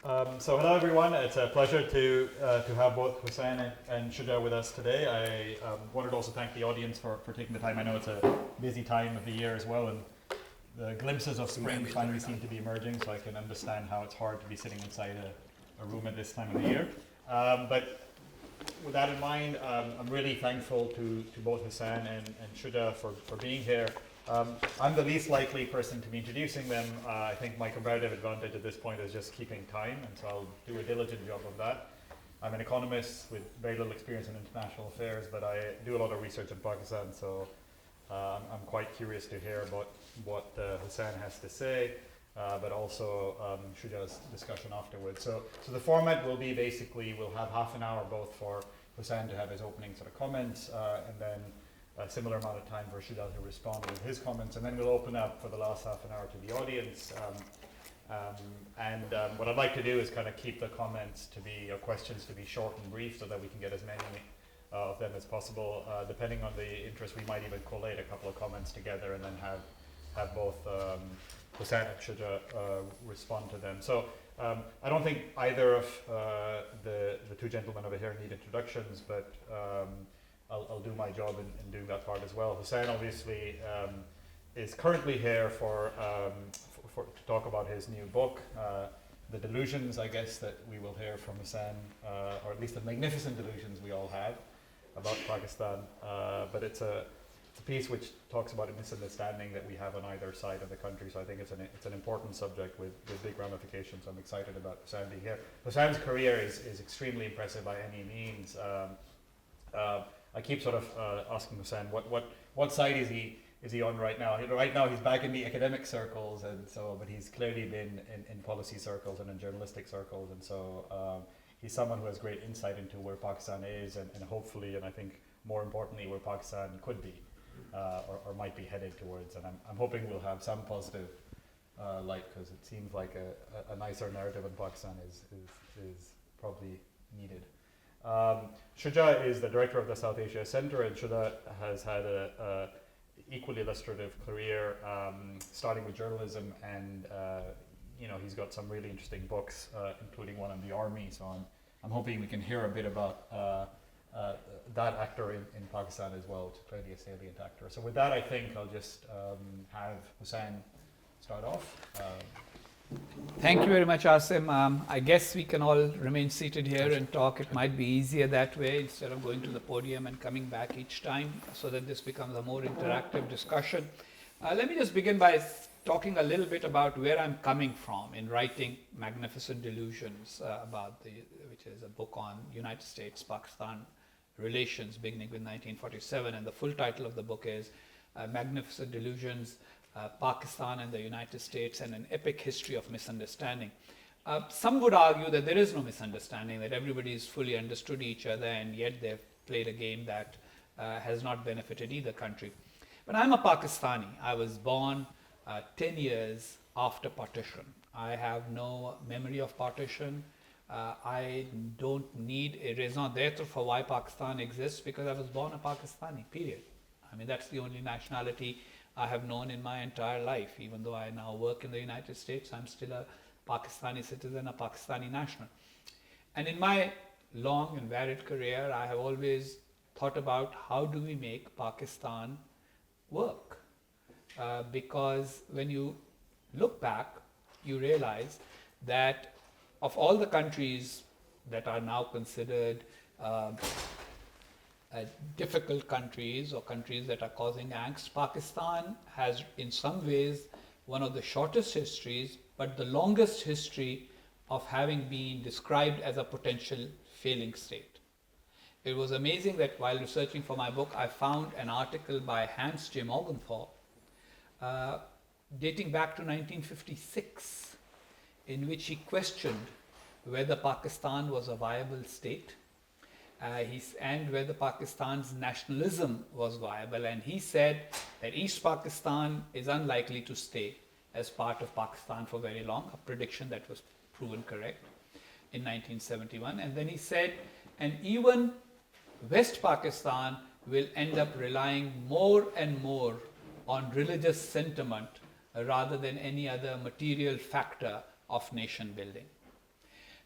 So hello everyone, it's a pleasure to have both Hussain and Shuja with us today. I wanted to also thank the audience for taking the time. I know it's a busy time of the year as well, and the glimpses of spring finally seem to be emerging, so I can understand how it's hard to be sitting inside a room at this time of the year. But with that in mind, I'm really thankful to both Hussain and Shuja for being here. I'm the least likely person to be introducing them. I think my comparative advantage at this point is just keeping time, and so I'll do a diligent job of that. I'm an economist with very little experience in international affairs, but I do a lot of research in Pakistan, so I'm quite curious to hear about what Hussain has to say, but also Shuja's discussion afterwards. So the format will be basically we'll have half an hour both for Hussain to have his opening sort of comments, and then a similar amount of time for Shuja to respond with his comments, and then we'll open up for the last half an hour to the audience. What I'd like to do is kind of keep the comments to be, or questions to be short and brief so that we can get as many of them as possible. Depending on the interest, we might even collate a couple of comments together and then have both Hussain and Shuja respond to them. So I don't think either of the two gentlemen over here need introductions, but I'll do my job in doing that part as well. Hussain obviously is currently here to talk about his new book, the Delusions, I guess, that we will hear from Hussain, or at least the magnificent delusions we all have about Pakistan. But it's a piece which talks about a misunderstanding that we have on either side of the country. So I think it's an important subject with big ramifications. I'm excited about Hussain being here. Hussain's career is extremely impressive by any means. I keep sort of asking Hussain, what side is he on right now? Right now he's back in the academic circles, and so, but he's clearly been in policy circles and in journalistic circles, and so he's someone who has great insight into where Pakistan is, and hopefully, and I think more importantly, where Pakistan could be or might be headed towards. And I'm hoping we'll have some positive light, because it seems like a nicer narrative in Pakistan is probably needed. Shuja is the director of the South Asia Center, and Shuja has had a equally illustrative career, starting with journalism, and he's got some really interesting books, including one on the army. So I'm hoping we can hear a bit about that actor in Pakistan as well, which is clearly a salient actor. So with that, I think I'll just have Hussain start off. Thank you very much, Asim. I guess we can all remain seated here and talk. It might be easier that way instead of going to the podium and coming back each time, so that this becomes a more interactive discussion. Let me just begin by talking a little bit about where I'm coming from in writing Magnificent Delusions, which is a book on United States-Pakistan relations beginning with 1947, and the full title of the book is Magnificent Delusions, Pakistan and the United States, and an epic history of misunderstanding. Some would argue that there is no misunderstanding, that everybody has fully understood each other, and yet they've played a game that has not benefited either country. But I'm a Pakistani. I was born 10 years after partition. I have no memory of partition. I don't need a raison d'etre for why Pakistan exists, because I was born a Pakistani, period. I mean, that's the only nationality I have known in my entire life. Even though I now work in the United States, I'm still a Pakistani citizen, a Pakistani national. And in my long and varied career, I have always thought about how do we make Pakistan work? Because when you look back, you realize that of all the countries that are now considered difficult countries, or countries that are causing angst, Pakistan has in some ways one of the shortest histories, but the longest history of having been described as a potential failing state. It was amazing that while researching for my book, I found an article by Hans J. Morgenthau dating back to 1956, in which he questioned whether Pakistan was a viable state, and whether Pakistan's nationalism was viable, and he said that East Pakistan is unlikely to stay as part of Pakistan for very long, a prediction that was proven correct in 1971. And then he said, and even West Pakistan will end up relying more and more on religious sentiment rather than any other material factor of nation building.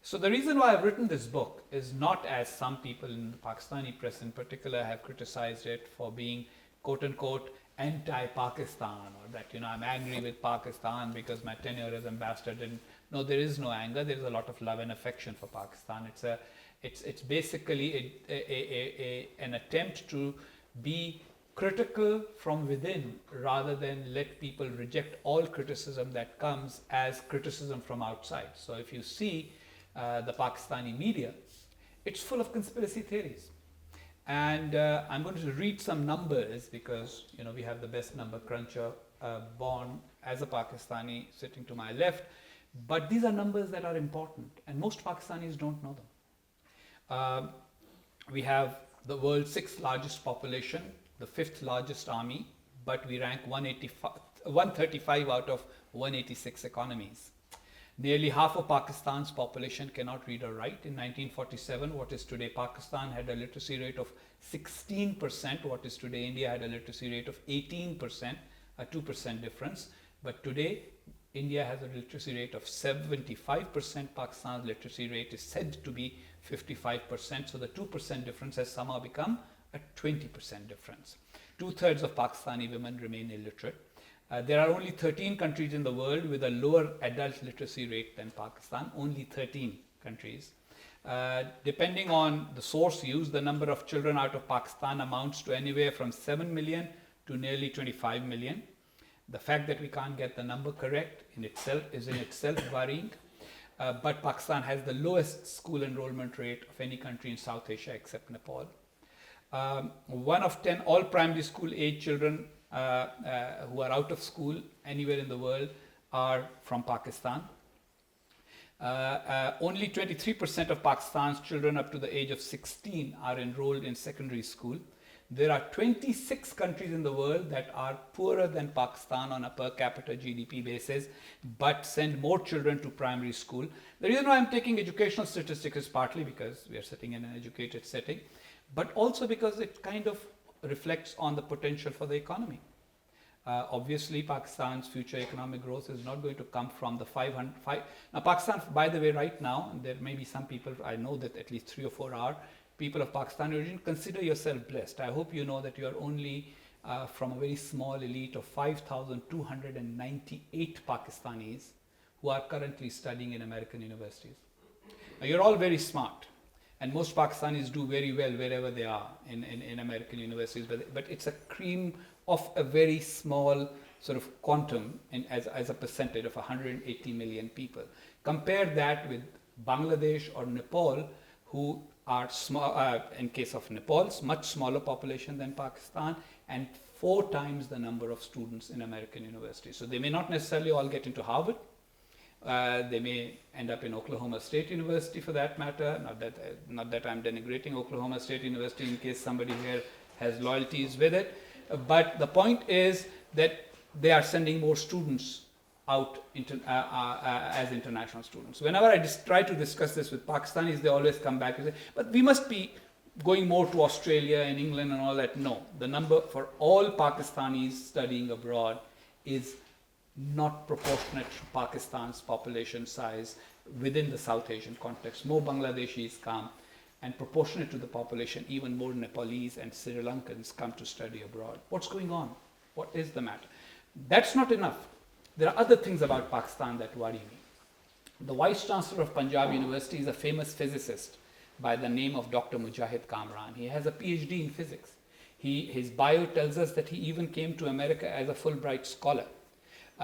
So the reason why I've written this book is not, as some people in the Pakistani press in particular have criticized it for being, quote unquote, anti-Pakistan, or that, I'm angry with Pakistan because my tenure as ambassador didn't. No, there is no anger. There is a lot of love and affection for Pakistan. It's basically an attempt to be critical from within rather than let people reject all criticism that comes as criticism from outside. So if you see the Pakistani media, it's full of conspiracy theories. And I'm going to read some numbers because we have the best number cruncher born as a Pakistani sitting to my left. But these are numbers that are important, and most Pakistanis don't know them. We have the world's sixth largest population, the fifth largest army, but we rank 135 out of 186 economies. Nearly half of Pakistan's population cannot read or write. In 1947, what is today Pakistan had a literacy rate of 16%. What is today India had a literacy rate of 18%, a 2% difference. But today, India has a literacy rate of 75%. Pakistan's literacy rate is said to be 55%. So the 2% difference has somehow become a 20% difference. 2/3 of Pakistani women remain illiterate. There are only 13 countries in the world with a lower adult literacy rate than Pakistan, only 13 countries. Depending on the source used, the number of children out of Pakistan amounts to anywhere from 7 million to nearly 25 million. The fact that we can't get the number correct is in itself worrying. But Pakistan has the lowest school enrollment rate of any country in South Asia except Nepal. 1 of 10 all primary school age children who are out of school anywhere in the world are from Pakistan. Only 23% of Pakistan's children up to the age of 16 are enrolled in secondary school. There are 26 countries in the world that are poorer than Pakistan on a per capita GDP basis, but send more children to primary school. The reason why I'm taking educational statistics is partly because we are sitting in an educated setting, but also because it kind of reflects on the potential for the economy. Obviously, Pakistan's future economic growth is not going to come from the 500. Now, Pakistan, by the way, right now, and there may be some people, I know that at least 3 or 4 are people of Pakistani origin. Consider yourself blessed. I hope you know that you are only from a very small elite of 5,298 Pakistanis who are currently studying in American universities. Now, you're all very smart. And most Pakistanis do very well wherever they are in American universities, but it's a cream of a very small sort of quantum as a percentage of 180 million people. Compare that with Bangladesh or Nepal, who are small, in case of Nepal's much smaller population than Pakistan, and 4 times the number of students in American universities. So they may not necessarily all get into Harvard. They may end up in Oklahoma State University for that matter. Not that I'm denigrating Oklahoma State University in case somebody here has loyalties with it. But the point is that they are sending more students out as international students. Whenever I try to discuss this with Pakistanis, they always come back and say, but we must be going more to Australia and England and all that. No, the number for all Pakistanis studying abroad is not proportionate to Pakistan's population size within the South Asian context. More Bangladeshis come, and proportionate to the population, even more Nepalese and Sri Lankans come to study abroad. What's going on? What is the matter? That's not enough. There are other things about Pakistan that worry me. The Vice Chancellor of Punjab University is a famous physicist by the name of Dr. Mujahid Kamran. He has a PhD in physics. His bio tells us that he even came to America as a Fulbright scholar.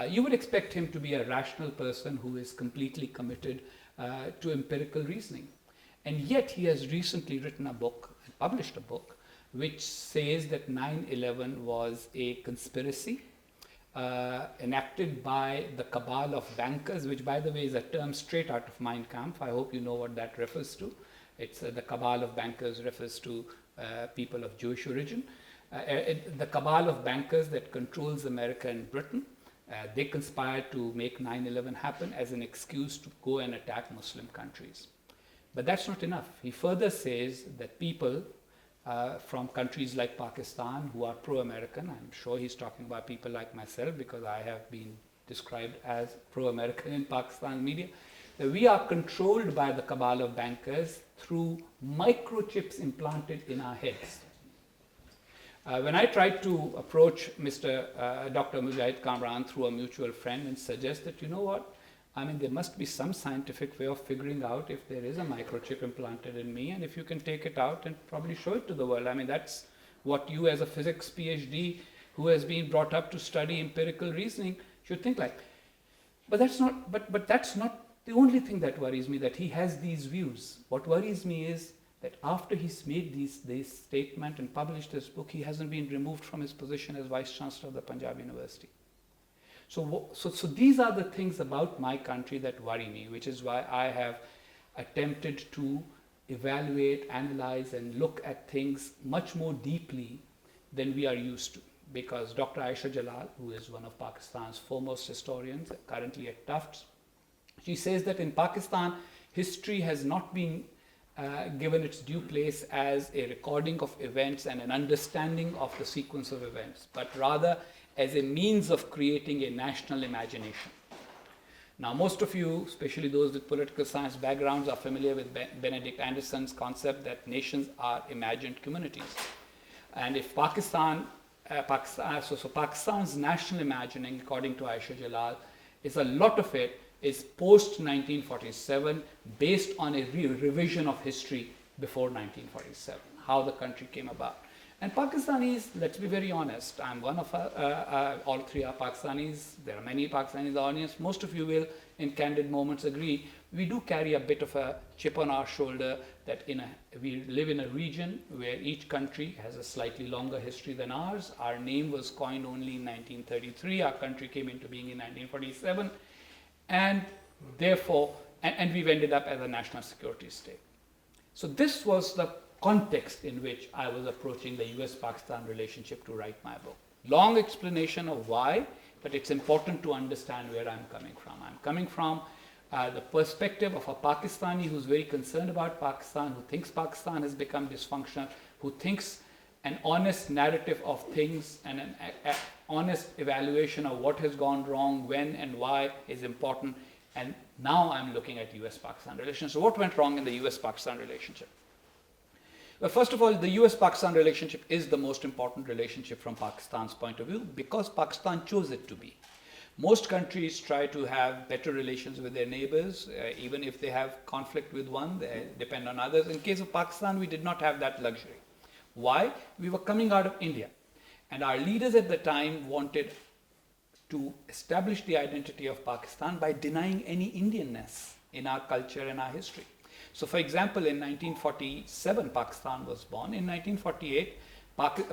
You would expect him to be a rational person who is completely committed to empirical reasoning. And yet he has recently written a book, published a book, which says that 9/11 was a conspiracy enacted by the cabal of bankers, which by the way is a term straight out of Mein Kampf. I hope you know what that refers to. It's the cabal of bankers refers to people of Jewish origin. The cabal of bankers that controls America and Britain, they conspired to make 9/11 happen as an excuse to go and attack Muslim countries. But that's not enough. He further says that people from countries like Pakistan who are pro-American, I'm sure he's talking about people like myself because I have been described as pro-American in Pakistan media, that we are controlled by the cabal of bankers through microchips implanted in our heads. When I tried to approach Dr. Mujahid Kamran through a mutual friend and suggest that, you know what, I mean, there must be some scientific way of figuring out if there is a microchip implanted in me, and if you can take it out and probably show it to the world. I mean, that's what you as a physics PhD who has been brought up to study empirical reasoning should think like. But that's not, but that's not the only thing that worries me, that he has these views. What worries me is that after he's made this statement and published this book, he hasn't been removed from his position as Vice Chancellor of the Punjab University. So these are the things about my country that worry me, which is why I have attempted to evaluate, analyze, and look at things much more deeply than we are used to. Because Dr. Aisha Jalal, who is one of Pakistan's foremost historians, currently at Tufts, she says that in Pakistan, history has not been given its due place as a recording of events and an understanding of the sequence of events, but rather as a means of creating a national imagination. Now, most of you, especially those with political science backgrounds, are familiar with Benedict Anderson's concept that nations are imagined communities. And if Pakistan's national imagining, according to Aisha Jalal, is a lot of it is post-1947, based on a revision of history before 1947, how the country came about. And Pakistanis, let's be very honest, I'm one of all three are Pakistanis, there are many Pakistanis in the audience, most of you will in candid moments agree, we do carry a bit of a chip on our shoulder that we live in a region where each country has a slightly longer history than ours. Our name was coined only in 1933, our country came into being in 1947, and therefore, and we've ended up as a national security state. So this was the context in which I was approaching the US-Pakistan relationship to write my book. Long explanation of why, but it's important to understand where I'm coming from. I'm coming from the perspective of a Pakistani who's very concerned about Pakistan, who thinks Pakistan has become dysfunctional, who thinks an honest narrative of things and an honest evaluation of what has gone wrong, when and why is important. And now I'm looking at US-Pakistan relations. So what went wrong in the US-Pakistan relationship? Well, first of all, the US-Pakistan relationship is the most important relationship from Pakistan's point of view because Pakistan chose it to be. Most countries try to have better relations with their neighbors, even if they have conflict with one, they depend on others. In case of Pakistan, we did not have that luxury. Why? We were coming out of India, and our leaders at the time wanted to establish the identity of Pakistan by denying any Indianness in our culture and our history. So, for example, in 1947, Pakistan was born. In 1948,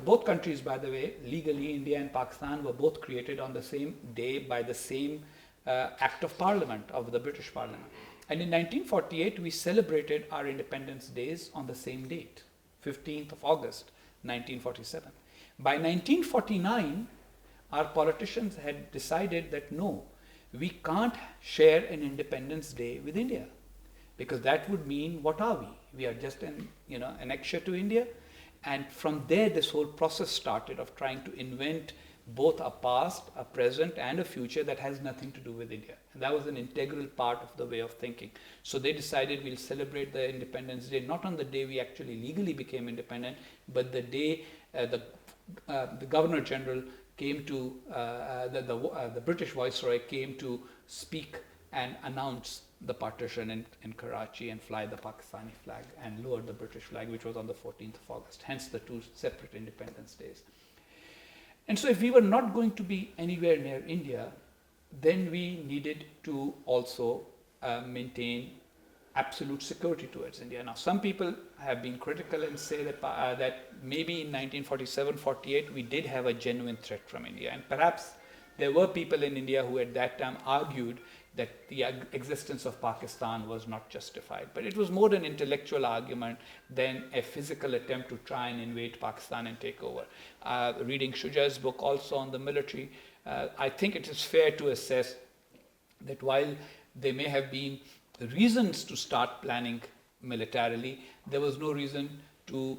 both countries, by the way, legally, India and Pakistan were both created on the same day by the same Act of Parliament of the British Parliament. And in 1948, we celebrated our independence days on the same date, 15th of August, 1947. By 1949, our politicians had decided that no, we can't share an Independence Day with India, because that would mean, what are we? We are just an annexure to India. And from there, this whole process started of trying to invent both a past, a present, and a future that has nothing to do with India. And that was an integral part of the way of thinking. So they decided we'll celebrate the Independence Day, not on the day we actually legally became independent, but the day the Governor General came to, the British Viceroy came to speak and announce the partition in Karachi and fly the Pakistani flag and lower the British flag, which was on the 14th of August, hence the two separate independence days. And so if we were not going to be anywhere near India, then we needed to also maintain absolute security towards India. Now, some people have been critical and say that maybe in 1947-48 we did have a genuine threat from India, and perhaps there were people in India who at that time argued that the existence of Pakistan was not justified. But it was more an intellectual argument than a physical attempt to try and invade Pakistan and take over. Reading Shuja's book also on the military, I think it is fair to assess that while there may have been reasons to start planning militarily, there was no reason to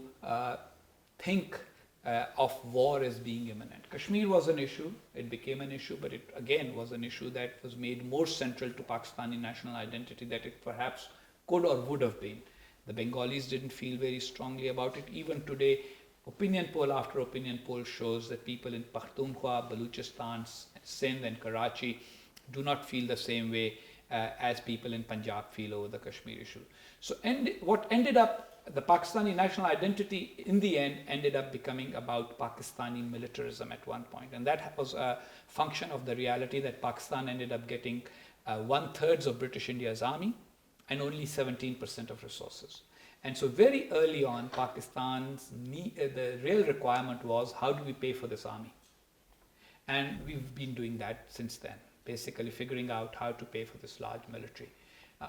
think of war as being imminent. Kashmir was an issue, it became an issue, but it again was an issue that was made more central to Pakistani national identity than it perhaps could or would have been. The Bengalis didn't feel very strongly about it. Even today, opinion poll after opinion poll shows that people in Pakhtunkhwa, Balochistan, Sindh and Karachi do not feel the same way as people in Punjab feel over the Kashmir issue. So what ended up, the Pakistani national identity in the end ended up becoming about Pakistani militarism at one point. And that was a function of the reality that Pakistan ended up getting 1/3 of British India's army and only 17% of resources. And so very early on, Pakistan's the real requirement was, how do we pay for this army? And we've been doing that since then, basically figuring out how to pay for this large military.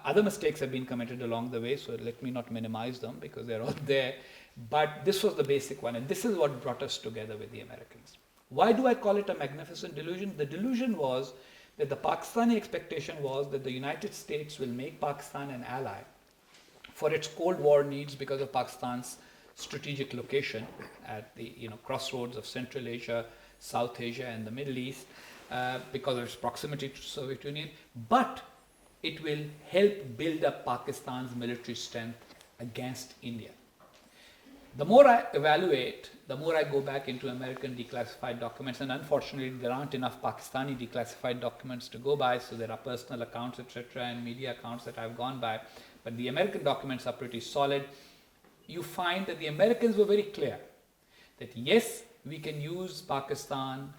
Other mistakes have been committed along the way, so let me not minimize them because they're all there. But this was the basic one, and this is what brought us together with the Americans. Why do I call it a magnificent delusion? The delusion was that the Pakistani expectation was that the United States will make Pakistan an ally for its Cold War needs because of Pakistan's strategic location at the crossroads of Central Asia, South Asia, and the Middle East, because of its proximity to the Soviet Union. But it will help build up Pakistan's military strength against India. The more I evaluate, the more I go back into American declassified documents, and unfortunately there aren't enough Pakistani declassified documents to go by, so there are personal accounts, etc., and media accounts that I've gone by, but the American documents are pretty solid. You find that the Americans were very clear that yes, we can use Pakistan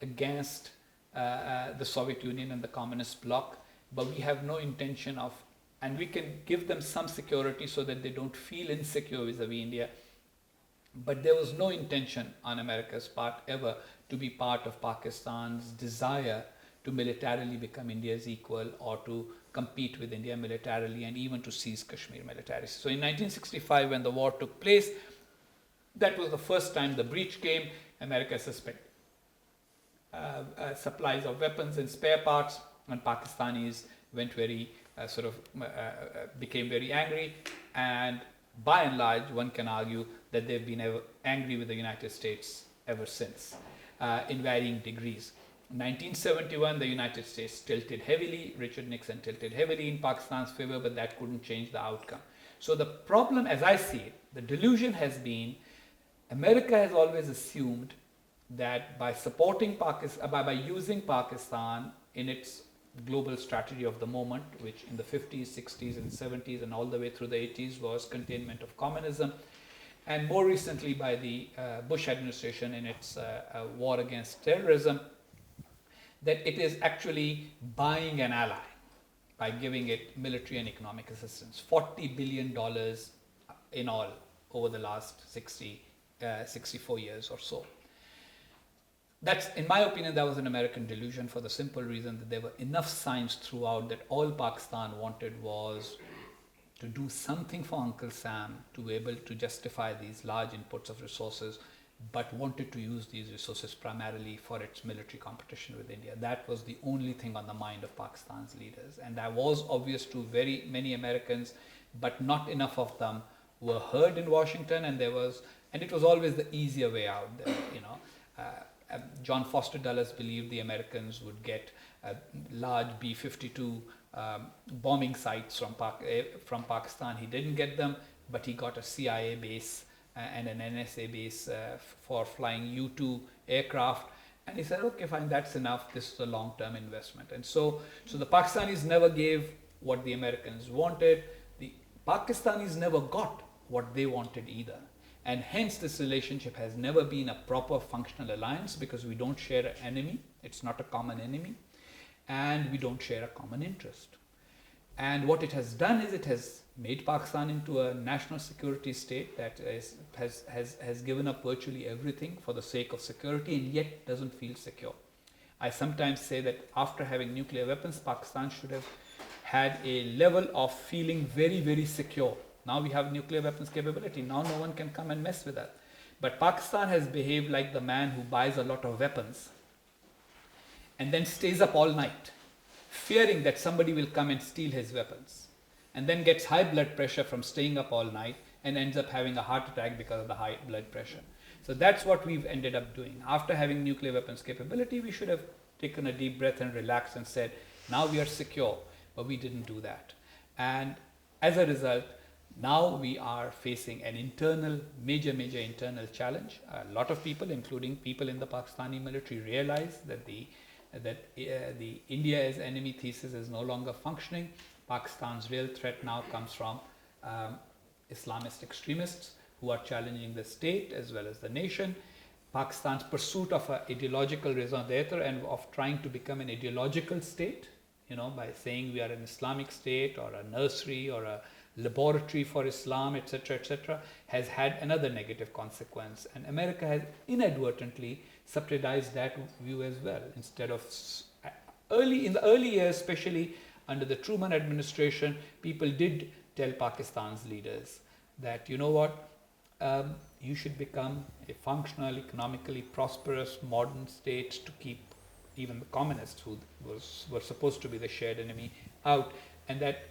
against the Soviet Union and the communist bloc, but we have no intention of, and we can give them some security so that they don't feel insecure vis-a-vis India, but there was no intention on America's part ever to be part of Pakistan's desire to militarily become India's equal or to compete with India militarily and even to seize Kashmir militarily. So in 1965, when the war took place, that was the first time the breach came. America suspected supplies of weapons and spare parts, and Pakistanis went became very angry, and by and large one can argue that they've been angry with the United States ever since, in varying degrees. In 1971 the United States tilted heavily, Richard Nixon tilted heavily in Pakistan's favor, but that couldn't change the outcome. So the problem, as I see it, the delusion has been, America has always assumed that by supporting Pakistan, by using Pakistan in its global strategy of the moment, which in the 50s, 60s and 70s and all the way through the 80s was containment of communism, and more recently by the Bush administration in its war against terrorism, that it is actually buying an ally by giving it military and economic assistance, $40 billion in all over the last 64 years or so. That's, in my opinion, that was an American delusion for the simple reason that there were enough signs throughout that all Pakistan wanted was to do something for Uncle Sam to be able to justify these large inputs of resources, but wanted to use these resources primarily for its military competition with India. That was the only thing on the mind of Pakistan's leaders, and that was obvious to very many Americans, but not enough of them were heard in Washington, and it was always the easier way out there, John Foster Dulles believed the Americans would get large B-52 bombing sites from Pakistan. He didn't get them, but he got a CIA base and an NSA base for flying U-2 aircraft. And he said, okay, fine, that's enough. This is a long-term investment. And so the Pakistanis never gave what the Americans wanted. The Pakistanis never got what they wanted either. And hence this relationship has never been a proper functional alliance because we don't share an enemy. It's not a common enemy. And we don't share a common interest. And what it has done is it has made Pakistan into a national security state that has given up virtually everything for the sake of security and yet doesn't feel secure. I sometimes say that after having nuclear weapons, Pakistan should have had a level of feeling very, very secure. Now we have nuclear weapons capability. Now no one can come and mess with us. But Pakistan has behaved like the man who buys a lot of weapons and then stays up all night, fearing that somebody will come and steal his weapons, and then gets high blood pressure from staying up all night and ends up having a heart attack because of the high blood pressure. So that's what we've ended up doing. After having nuclear weapons capability, we should have taken a deep breath and relaxed and said, now we are secure, but we didn't do that. And as a result, now we are facing an major internal challenge. A lot of people, including people in the Pakistani military, realize that the India as enemy thesis is no longer functioning. Pakistan's real threat now comes from Islamist extremists who are challenging the state as well as the nation. Pakistan's pursuit of an ideological raison d'etre and of trying to become an ideological state, by saying we are an Islamic state or a nursery or a laboratory for Islam, etc., has had another negative consequence. And America has inadvertently subsidized that view as well. Instead of in the early years, especially under the Truman administration, people did tell Pakistan's leaders that, you should become a functional, economically prosperous, modern state to keep even the communists who were supposed to be the shared enemy out, and that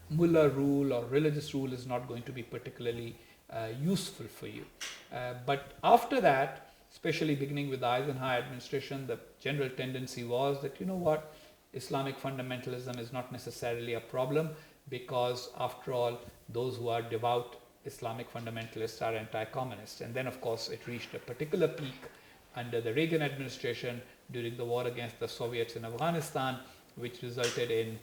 mullah rule or religious rule is not going to be particularly useful for you. But after that, especially beginning with the Eisenhower administration, the general tendency was that, Islamic fundamentalism is not necessarily a problem, because after all, those who are devout Islamic fundamentalists are anti-communist. And then, of course, it reached a particular peak under the Reagan administration during the war against the Soviets in Afghanistan, which resulted in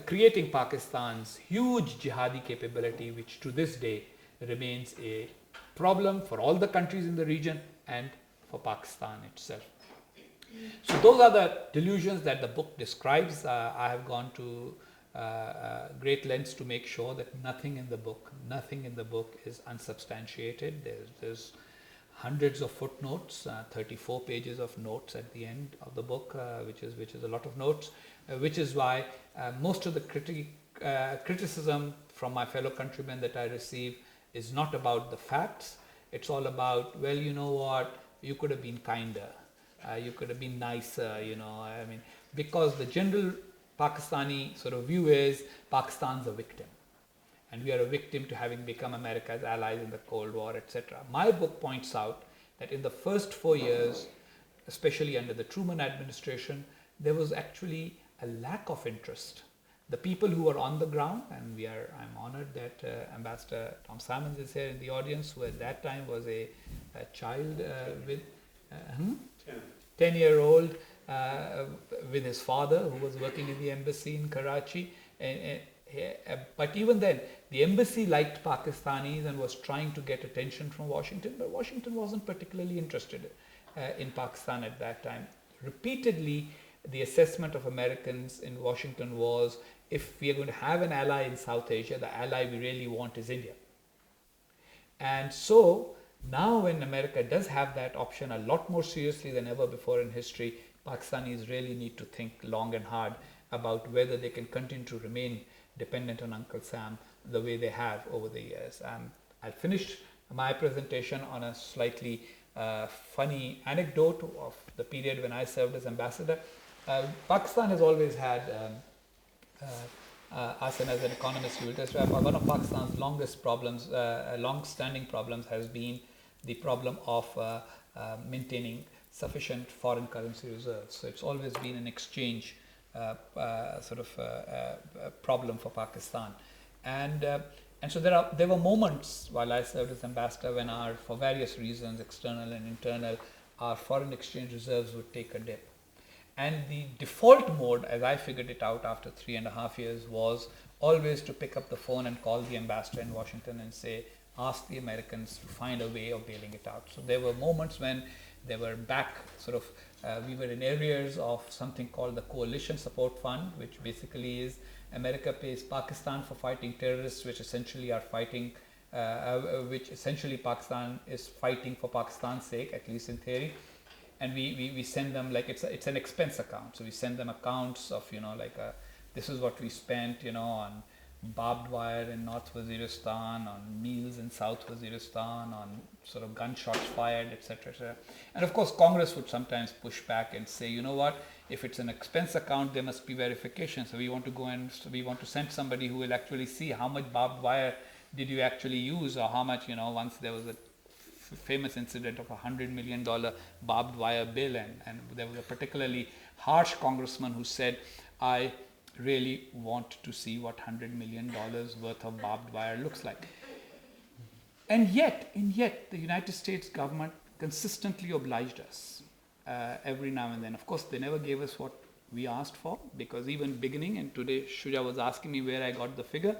creating Pakistan's huge jihadi capability, which to this day remains a problem for all the countries in the region and for Pakistan itself. So those are the delusions that the book describes. I have gone to great lengths to make sure that nothing in the book is unsubstantiated. There's hundreds of footnotes, 34 pages of notes at the end of the book, which is a lot of notes, which is why most of the criticism from my fellow countrymen that I receive is not about the facts. It's all about, well, you know what, you could have been kinder, you could have been nicer, because the general Pakistani sort of view is Pakistan's a victim, and we are a victim to having become America's allies in the Cold War, etc. My book points out that in the first 4 years, especially under the Truman administration, there was actually a lack of interest. The people who were on the ground, and I'm honored that Ambassador Tom Simons is here in the audience, who at that time was a child with 10-year-old with his father, who was working in the embassy in Karachi. But even then, the embassy liked Pakistanis and was trying to get attention from Washington, but Washington wasn't particularly interested in Pakistan at that time. Repeatedly, the assessment of Americans in Washington was, if we are going to have an ally in South Asia, the ally we really want is India. And so now when America does have that option a lot more seriously than ever before in history, Pakistanis really need to think long and hard about whether they can continue to remain dependent on Uncle Sam the way they have over the years. I'll finish my presentation on a slightly funny anecdote of the period when I served as ambassador. Pakistan has always had, Asim, as an economist, you will testify, one of Pakistan's long-standing problems has been the problem of maintaining sufficient foreign currency reserves. So it's always been an exchange problem for Pakistan, and so there were moments while I served as ambassador when for various reasons, external and internal, our foreign exchange reserves would take a dip. And the default mode, as I figured it out after 3.5 years, was always to pick up the phone and call the ambassador in Washington and say, ask the Americans to find a way of bailing it out. So there were moments when they were back, we were in arrears of something called the Coalition Support Fund, which basically is America pays Pakistan for fighting terrorists, which essentially are fighting, Pakistan is fighting for Pakistan's sake, at least in theory. And we send them, like, it's an expense account. So we send them accounts of, this is what we spent, on barbed wire in North Waziristan, on meals in South Waziristan, on sort of gunshots fired, etc., etc. And of course, Congress would sometimes push back and say, you know what, if it's an expense account, there must be verification. So we want to go and we want to send somebody who will actually see how much barbed wire did you actually use, or how much, once there was a famous incident of $100 million barbed wire bill, and there was a particularly harsh congressman who said, I really want to see what $100 million worth of barbed wire looks like. And yet, the United States government consistently obliged us every now and then. Of course, they never gave us what we asked for, because even beginning, and today Shuja was asking me where I got the figure,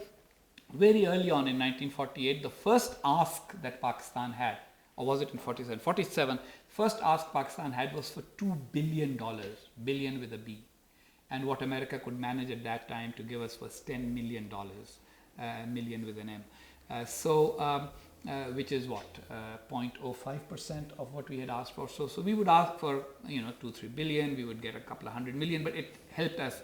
very early on in 1948, the first ask that Pakistan had, or was it in 47, first ask Pakistan had was for $2 billion, billion with a B. And what America could manage at that time to give us was $10 million, million with an M. Which is what, 0.05% of what we had asked for. So we would ask for 2-3 billion, we would get a couple of 100 million, but it helped us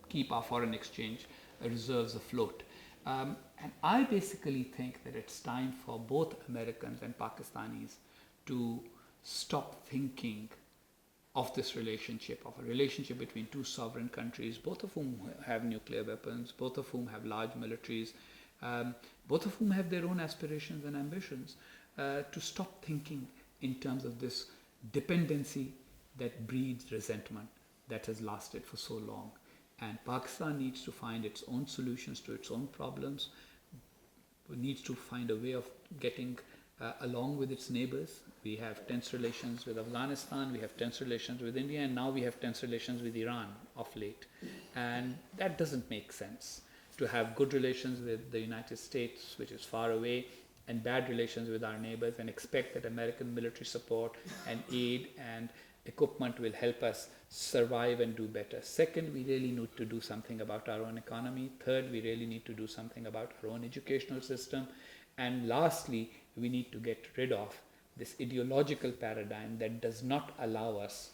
keep our foreign exchange reserves afloat. And I basically think that it's time for both Americans and Pakistanis to stop thinking of this relationship, of a relationship between two sovereign countries, both of whom have nuclear weapons, both of whom have large militaries, both of whom have their own aspirations and ambitions, to stop thinking in terms of this dependency that breeds resentment that has lasted for so long. And Pakistan needs to find its own solutions to its own problems, needs to find a way of getting along with its neighbors. We have tense relations with Afghanistan, we have tense relations with India, and now we have tense relations with Iran of late. And that doesn't make sense, to have good relations with the United States, which is far away, and bad relations with our neighbors, and expect that American military support and aid and equipment will help us survive and do better. Second, we really need to do something about our own economy. Third, we really need to do something about our own educational system. And lastly, we need to get rid of this ideological paradigm that does not allow us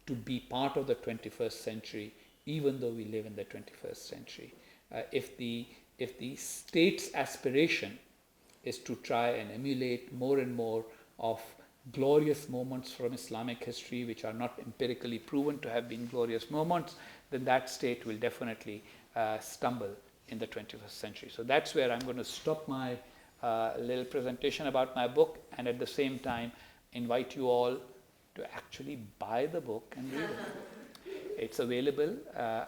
to be part of the 21st century, even though we live in the 21st century. If the state's aspiration is to try and emulate more and more of glorious moments from Islamic history, which are not empirically proven to have been glorious moments, then that state will definitely stumble in the 21st century. So that's where I'm going to stop my little presentation about my book, and at the same time invite you all to actually buy the book and read it. It's available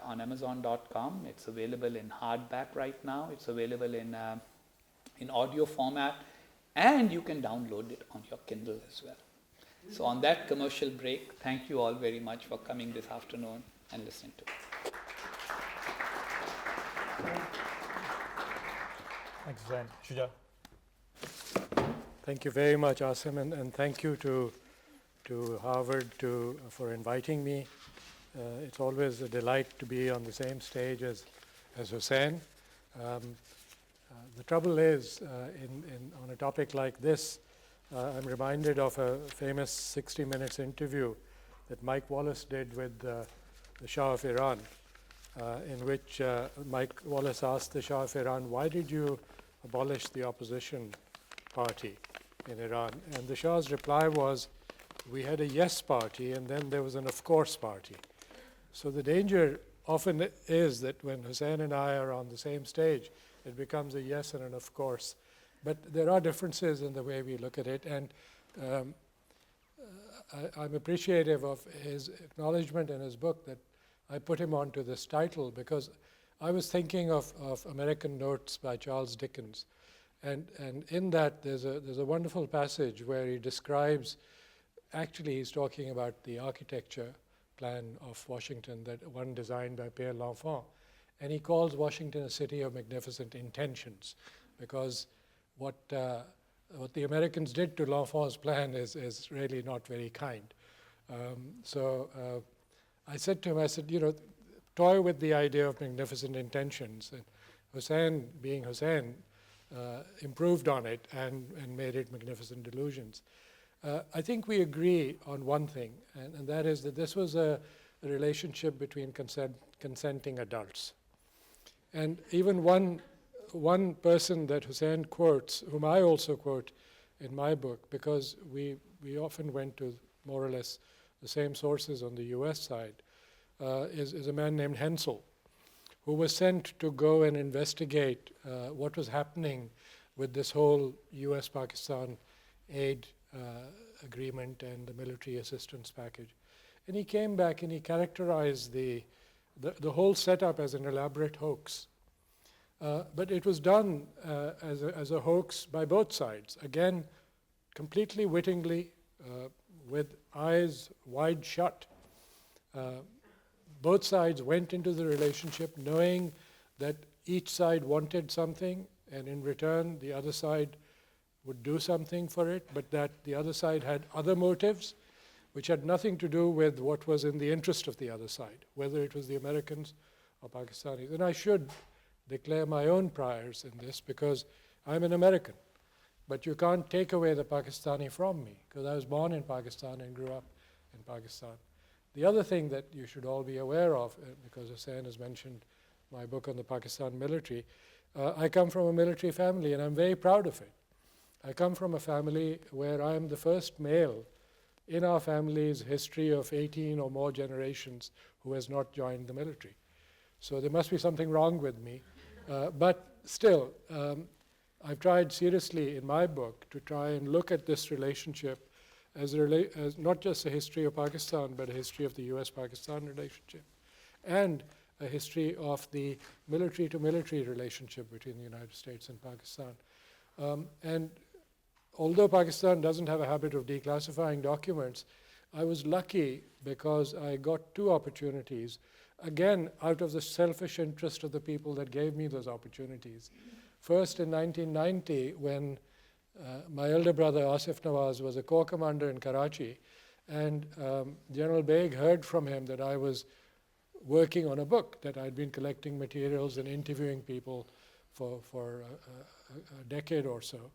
on Amazon.com. It's available in hardback right now. It's available in audio format, and you can download it on your Kindle as well. So on that commercial break, thank you all very much for coming this afternoon and listening to it. Thanks, Husain. Shuja. Thank you very much, Asim, and thank you to Harvard for inviting me. It's always a delight to be on the same stage as Husain. The trouble is, on a topic like this, I'm reminded of a famous 60 Minutes interview that Mike Wallace did with the Shah of Iran, in which Mike Wallace asked the Shah of Iran, why did you abolish the opposition party in Iran? And the Shah's reply was, we had a yes party, and then there was an of course party. So the danger often is that when Husain and I are on the same stage, it becomes a yes and an of course. But there are differences in the way we look at it, and I'm appreciative of his acknowledgement in his book that I put him onto this title, because I was thinking of American Notes by Charles Dickens. And in that, there's a wonderful passage where he describes, actually he's talking about the architecture plan of Washington, that one designed by Pierre L'Enfant. And he calls Washington a city of magnificent intentions, because what the Americans did to L'Enfant's plan is really not very kind. So I said to him, I said, toy with the idea of magnificent intentions. And Husain, being Husain, improved on it and made it magnificent delusions. I think we agree on one thing, and that is that this was a relationship between consenting adults. And even one person that Husain quotes, whom I also quote in my book, because we often went to more or less the same sources on the US side, is a man named Hensel, who was sent to go and investigate what was happening with this whole US-Pakistan aid agreement and the military assistance package. And he came back and he characterized the whole setup as an elaborate hoax. But it was done as a hoax by both sides. Again, completely wittingly, with eyes wide shut. Both sides went into the relationship knowing that each side wanted something, and in return the other side would do something for it, but that the other side had other motives which had nothing to do with what was in the interest of the other side, whether it was the Americans or Pakistanis. And I should declare my own priors in this because I'm an American. But you can't take away the Pakistani from me because I was born in Pakistan and grew up in Pakistan. The other thing that you should all be aware of, because Hussain has mentioned my book on the Pakistan military, I come from a military family and I'm very proud of it. I come from a family where I am the first male in our family's history of 18 or more generations who has not joined the military. So there must be something wrong with me. But still, I've tried seriously in my book to try and look at this relationship as not just a history of Pakistan, but a history of the US-Pakistan relationship, and a history of the military-to-military relationship between the United States and Pakistan. And although Pakistan doesn't have a habit of declassifying documents, I was lucky because I got two opportunities, again, out of the selfish interest of the people that gave me those opportunities. First, in 1990, when my elder brother, Asif Nawaz, was a corps commander in Karachi, and General Beg heard from him that I was working on a book, that I'd been collecting materials and interviewing people for a decade or so.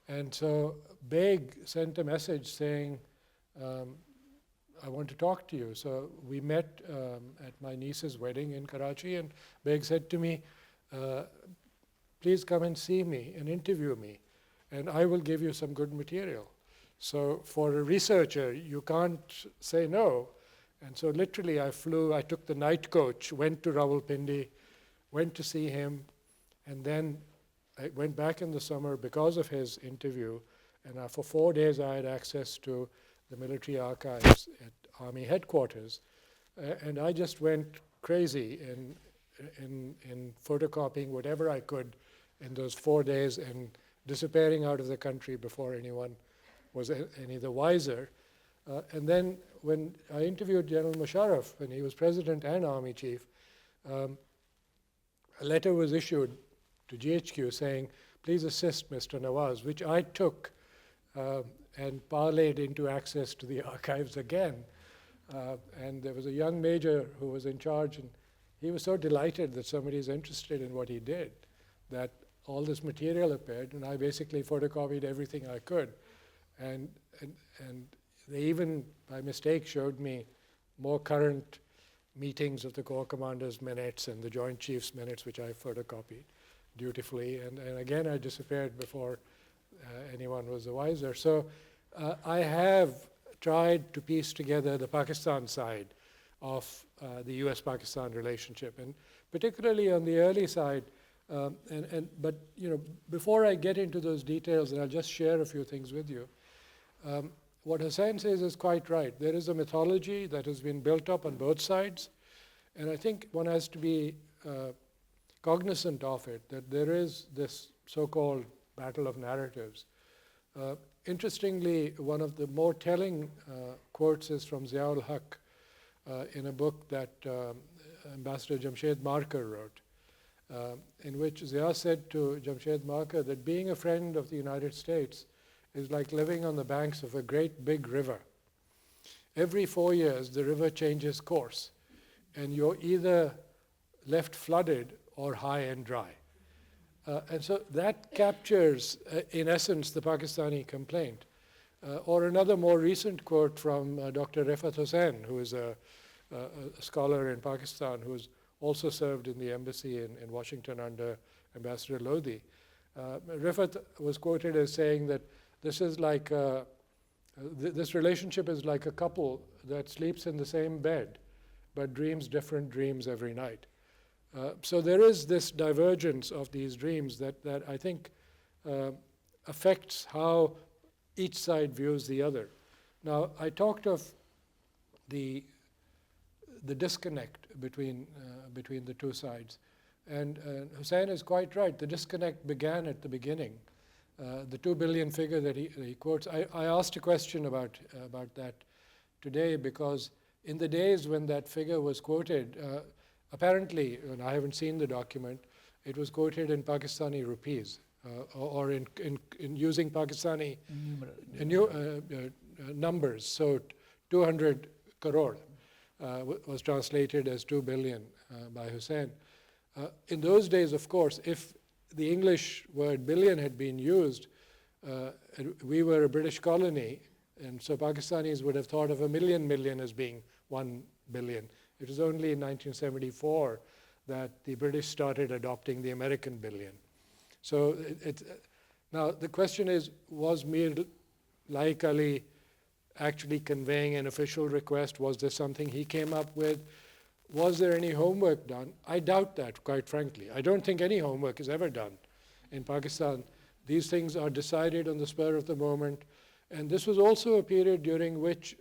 And so Beg sent a message saying, I want to talk to you. So we met at my niece's wedding in Karachi, and Beg said to me, please come and see me and interview me, and I will give you some good material. So for a researcher, you can't say no. And so literally I took the night coach, went to Rawalpindi, went to see him, and then I went back in the summer because of his interview, and for 4 days I had access to the military archives at Army headquarters, and I just went crazy in photocopying whatever I could in those 4 days and disappearing out of the country before anyone was any the wiser. And then when I interviewed General Musharraf, when he was president and army chief, a letter was issued to GHQ saying, please assist Mr. Nawaz, which I took and parlayed into access to the archives again. And there was a young major who was in charge, and he was so delighted that somebody is interested in what he did that all this material appeared, and I basically photocopied everything I could. And they even, by mistake, showed me more current meetings of the Corps Commanders' minutes and the Joint Chiefs' minutes, which I photocopied dutifully. And again, I disappeared before anyone was the wiser. So I have tried to piece together the Pakistan side of the US-Pakistan relationship, and particularly on the early side. But before I get into those details, and I'll just share a few things with you. What Hussain says is quite right. There is a mythology that has been built up on both sides, and I think one has to be cognizant of it, that there is this so-called battle of narratives. Interestingly, one of the more telling quotes is from Ziaul Haq in a book that Ambassador Jamshed Markar wrote, in which Zia said to Jamshed Markar that being a friend of the United States is like living on the banks of a great big river. Every 4 years, the river changes course, and you're either left flooded or high and dry. And so that captures, in essence, the Pakistani complaint. Or another more recent quote from Dr. Rifat Hussain, who is a scholar in Pakistan, who has also served in the embassy in Washington under Ambassador Lodi. Rifat was quoted as saying that this is like this relationship is like a couple that sleeps in the same bed, but dreams different dreams every night. So there is this divergence of these dreams that I think affects how each side views the other. Now, I talked of the disconnect between the two sides. And Husain is quite right. The disconnect began at the beginning. The 2 billion figure that he quotes, I asked a question about that today, because in the days when that figure was quoted, apparently, and I haven't seen the document, it was quoted in Pakistani rupees, or in using Pakistani numbers. So 200 crore was translated as 2 billion by Husain. In those days, of course, if the English word billion had been used, we were a British colony, and so Pakistanis would have thought of a million as being 1 billion. It was only in 1974 that the British started adopting the American billion. So now the question is, was Mir Laik Ali actually conveying an official request? Was this something he came up with? Was there any homework done? I doubt that, quite frankly. I don't think any homework is ever done in Pakistan. These things are decided on the spur of the moment. And this was also a period during which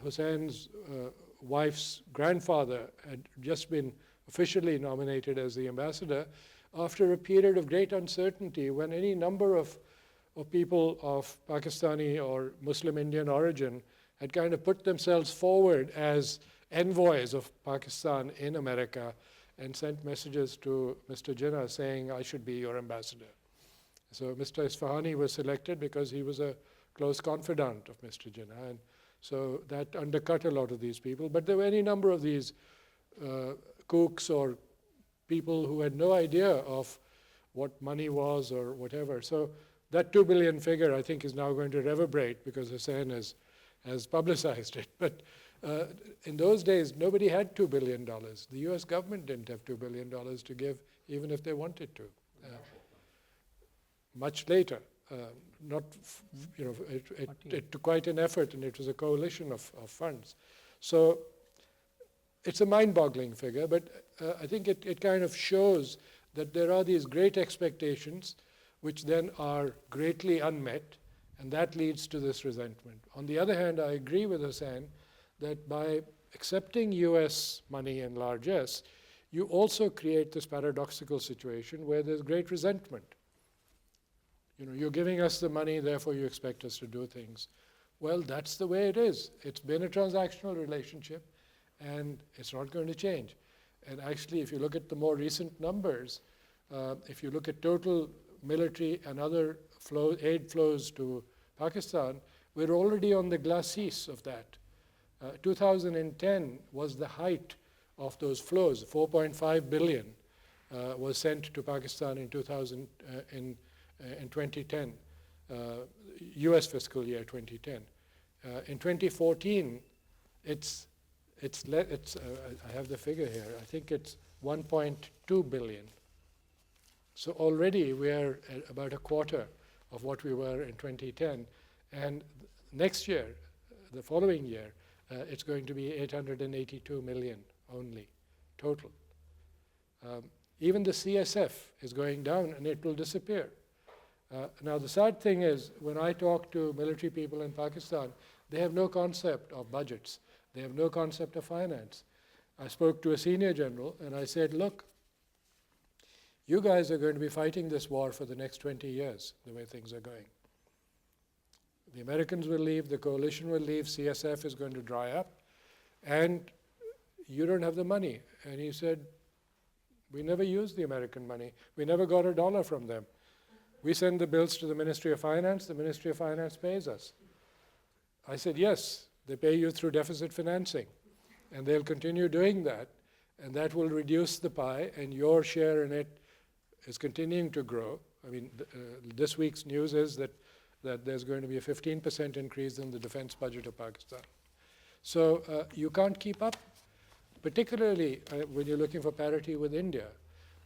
Hussein's wife's grandfather had just been officially nominated as the ambassador, after a period of great uncertainty when any number of people of Pakistani or Muslim Indian origin had kind of put themselves forward as envoys of Pakistan in America and sent messages to Mr. Jinnah saying, I should be your ambassador. So Mr. Isfahani was selected because he was a close confidant of Mr. Jinnah. And so that undercut a lot of these people. But there were any number of these kooks or people who had no idea of what money was or whatever. So that 2 billion figure, I think, is now going to reverberate because Hussain has publicized it. But in those days, nobody had $2 billion. The US government didn't have $2 billion to give, even if they wanted to. Much later, it took quite an effort, and it was a coalition of funds. So it's a mind-boggling figure, but I think it kind of shows that there are these great expectations which then are greatly unmet, and that leads to this resentment. On the other hand, I agree with Hussain that by accepting US money in largesse, you also create this paradoxical situation where there's great resentment. You're giving us the money, therefore you expect us to do things. Well, that's the way it is. It's been a transactional relationship, and it's not going to change. And actually, if you look at the more recent numbers, if you look at total military and other aid flows to Pakistan, we're already on the glacis of that. 2010 was the height of those flows. 4.5 billion was sent to Pakistan in 2010, US fiscal year 2010. In 2014, I have the figure here, I think it's 1.2 billion. So already we are at about a quarter of what we were in 2010. And next year, the following year, it's going to be 882 million only, total. Even the CSF is going down, and it will disappear. Now, the sad thing is, when I talk to military people in Pakistan, they have no concept of budgets. They have no concept of finance. I spoke to a senior general, and I said, look, you guys are going to be fighting this war for the next 20 years, the way things are going. The Americans will leave, the coalition will leave, CSF is going to dry up, and you don't have the money. And he said, we never used the American money. We never got a dollar from them. We send the bills to the Ministry of Finance, the Ministry of Finance pays us. I said, yes, they pay you through deficit financing, and they'll continue doing that, and that will reduce the pie, and your share in it is continuing to grow. I mean, this week's news is that there's going to be a 15% increase in the defense budget of Pakistan. So you can't keep up, particularly when you're looking for parity with India.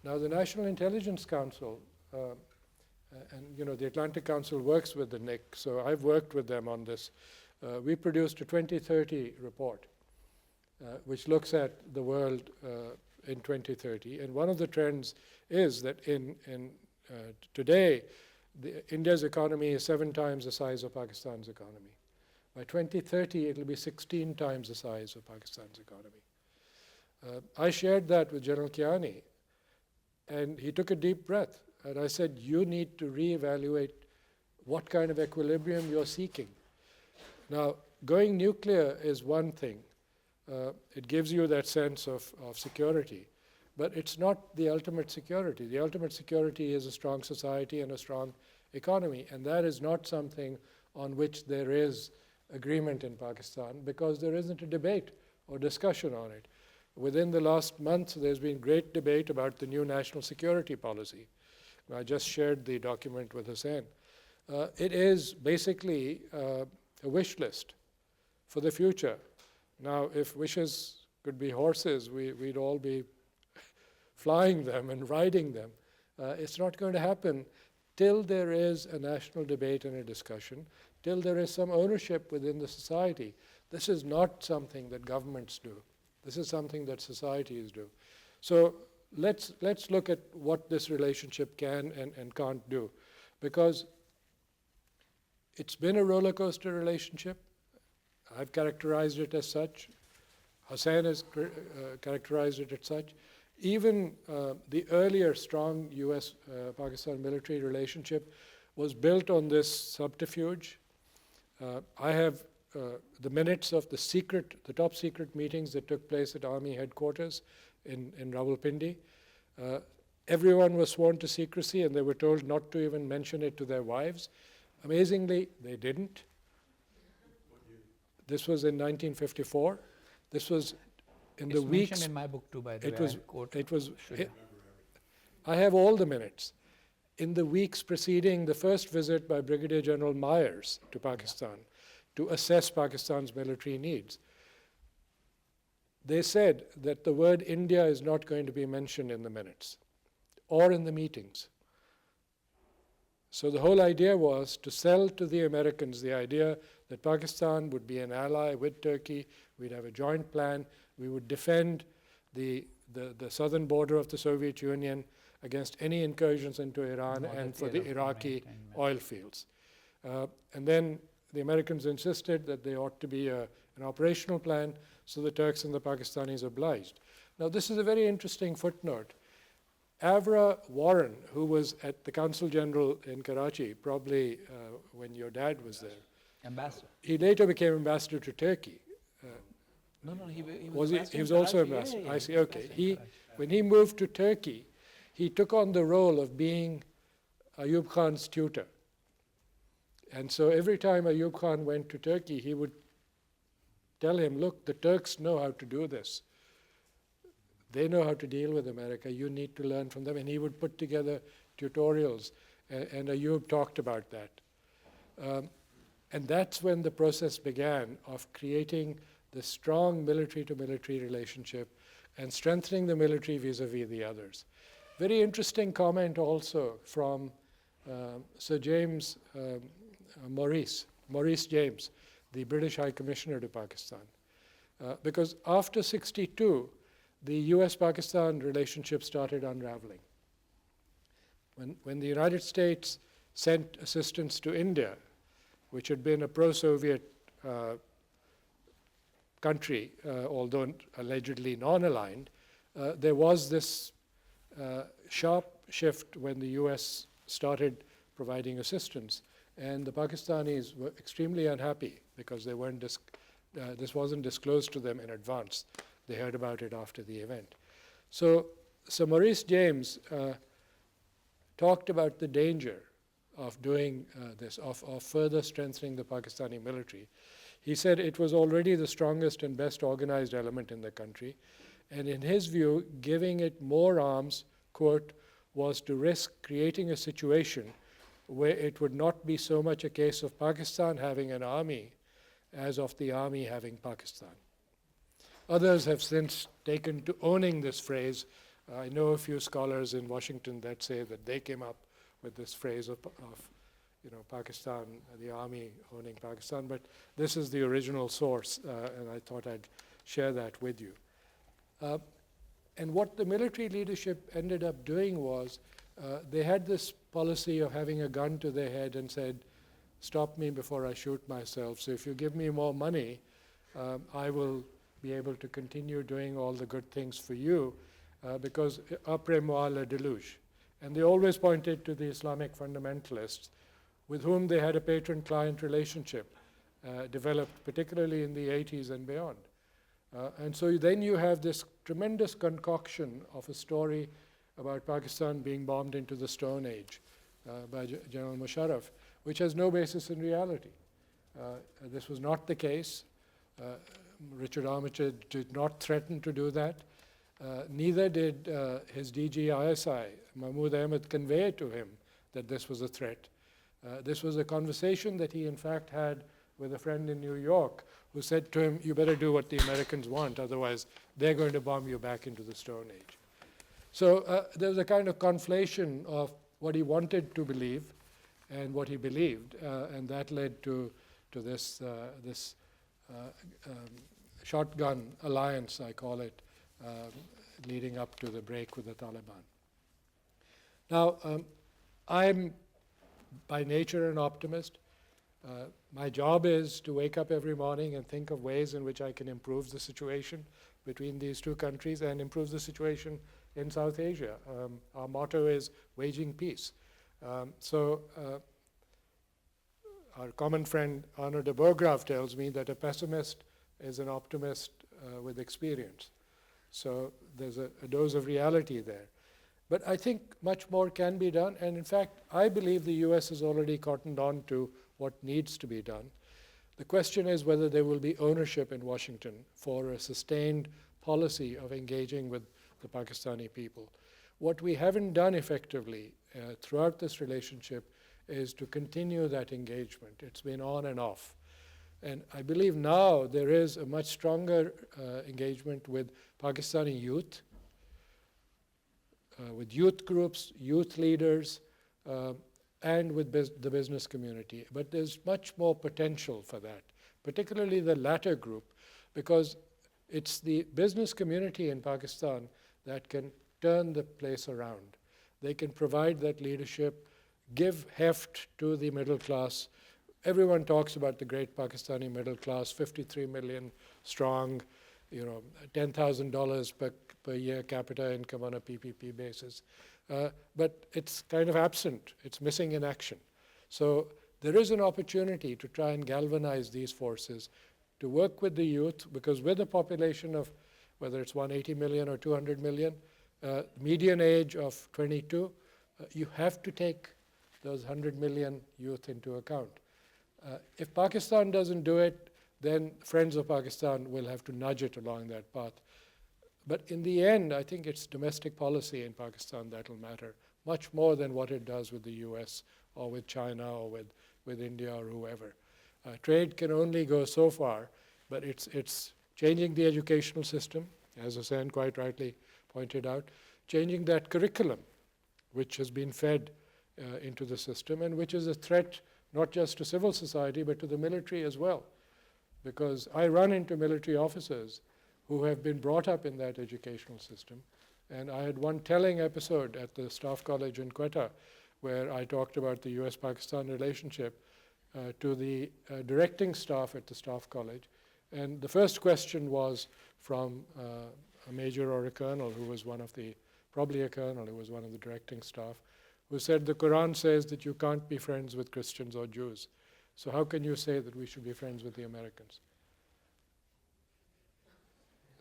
Now, the National Intelligence Council, and the Atlantic Council works with the NIC, so I've worked with them on this. We produced a 2030 report, which looks at the world in 2030, and one of the trends is that today, India's economy is 7 times the size of Pakistan's economy. By 2030, it will be 16 times the size of Pakistan's economy. I shared that with General Kiani, and he took a deep breath. And I said, you need to reevaluate what kind of equilibrium you're seeking. Now, going nuclear is one thing. It gives you that sense of security. But it's not the ultimate security. The ultimate security is a strong society and a strong economy. And that is not something on which there is agreement in Pakistan, because there isn't a debate or discussion on it. Within the last month, there's been great debate about the new national security policy. I just shared the document with Husain. It is basically a wish list for the future. Now, if wishes could be horses, we'd all be flying them and riding them. It's not going to happen till there is a national debate and a discussion, till there is some ownership within the society. This is not something that governments do. This is something that societies do. So let's look at what this relationship can and can't do. Because it's been a roller coaster relationship. I've characterized it as such. Husain has characterized it as such. Even the earlier strong US-Pakistan military relationship was built on this subterfuge. I have the minutes of the top secret meetings that took place at Army headquarters in Rawalpindi. Everyone was sworn to secrecy, and they were told not to even mention it to their wives. Amazingly, they didn't. This was in 1954. This was in the weeks. It's mentioned in my book too, by the way. I have all the minutes. In the weeks preceding the first visit by Brigadier General Myers to Pakistan to assess Pakistan's military needs, they said that the word India is not going to be mentioned in the minutes or in the meetings. So the whole idea was to sell to the Americans the idea that Pakistan would be an ally with Turkey, we'd have a joint plan, we would defend the southern border of the Soviet Union against any incursions into Iran and for the Iraqi oil fields. And then the Americans insisted that there ought to be an operational plan, so the Turks and the Pakistanis obliged. Now, this is a very interesting footnote. Avra Warren, who was at the Consul General in Karachi, probably when your dad was there. Ambassador. He later became ambassador to Turkey. No, he He was also ambassador. Yeah, I see, okay. When he moved to Turkey, he took on the role of being Ayub Khan's tutor. And so every time Ayub Khan went to Turkey, he would tell him, look, the Turks know how to do this. They know how to deal with America. You need to learn from them. And he would put together tutorials. And Ayub talked about that. And that's when the process began of creating the strong military-to-military relationship and strengthening the military vis-a-vis the others. Very interesting comment also from Sir James Maurice James, the British High Commissioner to Pakistan. Because after '62, the US-Pakistan relationship started unraveling. When the United States sent assistance to India, which had been a pro-Soviet country, although allegedly non-aligned, there was this sharp shift when the US started providing assistance. And the Pakistanis were extremely unhappy because they weren't this wasn't disclosed to them in advance. They heard about it after the event. So Maurice James talked about the danger of doing this, of further strengthening the Pakistani military. He said it was already the strongest and best organized element in the country. And in his view, giving it more arms, quote, was to risk creating a situation where it would not be so much a case of Pakistan having an army as of the army having Pakistan. Others have since taken to owning this phrase. I know a few scholars in Washington that say that they came up with this phrase of Pakistan, the army owning Pakistan, but this is the original source, and I thought I'd share that with you. And what the military leadership ended up doing was they had this policy of having a gun to their head and said, stop me before I shoot myself. So if you give me more money, I will be able to continue doing all the good things for you because après moi le déluge. And they always pointed to the Islamic fundamentalists with whom they had a patron-client relationship developed, particularly in the 80s and beyond. And so then you have this tremendous concoction of a story about Pakistan being bombed into the Stone Age by General Musharraf, which has no basis in reality. This was not the case. Richard Armitage did not threaten to do that. Neither did his DG ISI, Mahmoud Ahmed, convey to him that this was a threat. This was a conversation that he in fact had with a friend in New York who said to him, you better do what the Americans want, otherwise they're going to bomb you back into the Stone Age. So there was a kind of conflation of what he wanted to believe and what he believed, and that led to this shotgun alliance, I call it, leading up to the break with the Taliban. Now, I'm by nature an optimist. My job is to wake up every morning and think of ways in which I can improve the situation between these two countries and improve the situation in South Asia. Our motto is waging peace. So our common friend Arno de Burgraaf tells me that a pessimist is an optimist with experience. So there's a dose of reality there. But I think much more can be done. And in fact, I believe the US has already cottoned on to what needs to be done. The question is whether there will be ownership in Washington for a sustained policy of engaging with the Pakistani people. What we haven't done effectively throughout this relationship is to continue that engagement. It's been on and off. And I believe now there is a much stronger engagement with Pakistani youth, with youth groups, youth leaders, and with the business community. But there's much more potential for that, particularly the latter group, because it's the business community in Pakistan that can turn the place around. They can provide that leadership, give heft to the middle class. Everyone talks about the great Pakistani middle class, 53 million strong, $10,000 per year capita income on a PPP basis. But it's kind of absent. It's missing in action. So there is an opportunity to try and galvanize these forces, to work with the youth, because with a population of, whether it's 180 million or 200 million, median age of 22, you have to take those 100 million youth into account. If Pakistan doesn't do it, then friends of Pakistan will have to nudge it along that path. But in the end, I think it's domestic policy in Pakistan that will matter much more than what it does with the US or with China or with India or whoever. Trade can only go so far, but it's changing the educational system, as Hussain quite rightly pointed out, changing that curriculum, which has been fed into the system and which is a threat not just to civil society, but to the military as well. Because I run into military officers who have been brought up in that educational system. And I had one telling episode at the Staff College in Quetta where I talked about the US-Pakistan relationship to the directing staff at the Staff College. And the first question was from a major or a colonel who was probably a colonel who was one of the directing staff, who said the Quran says that you can't be friends with Christians or Jews. So how can you say that we should be friends with the Americans?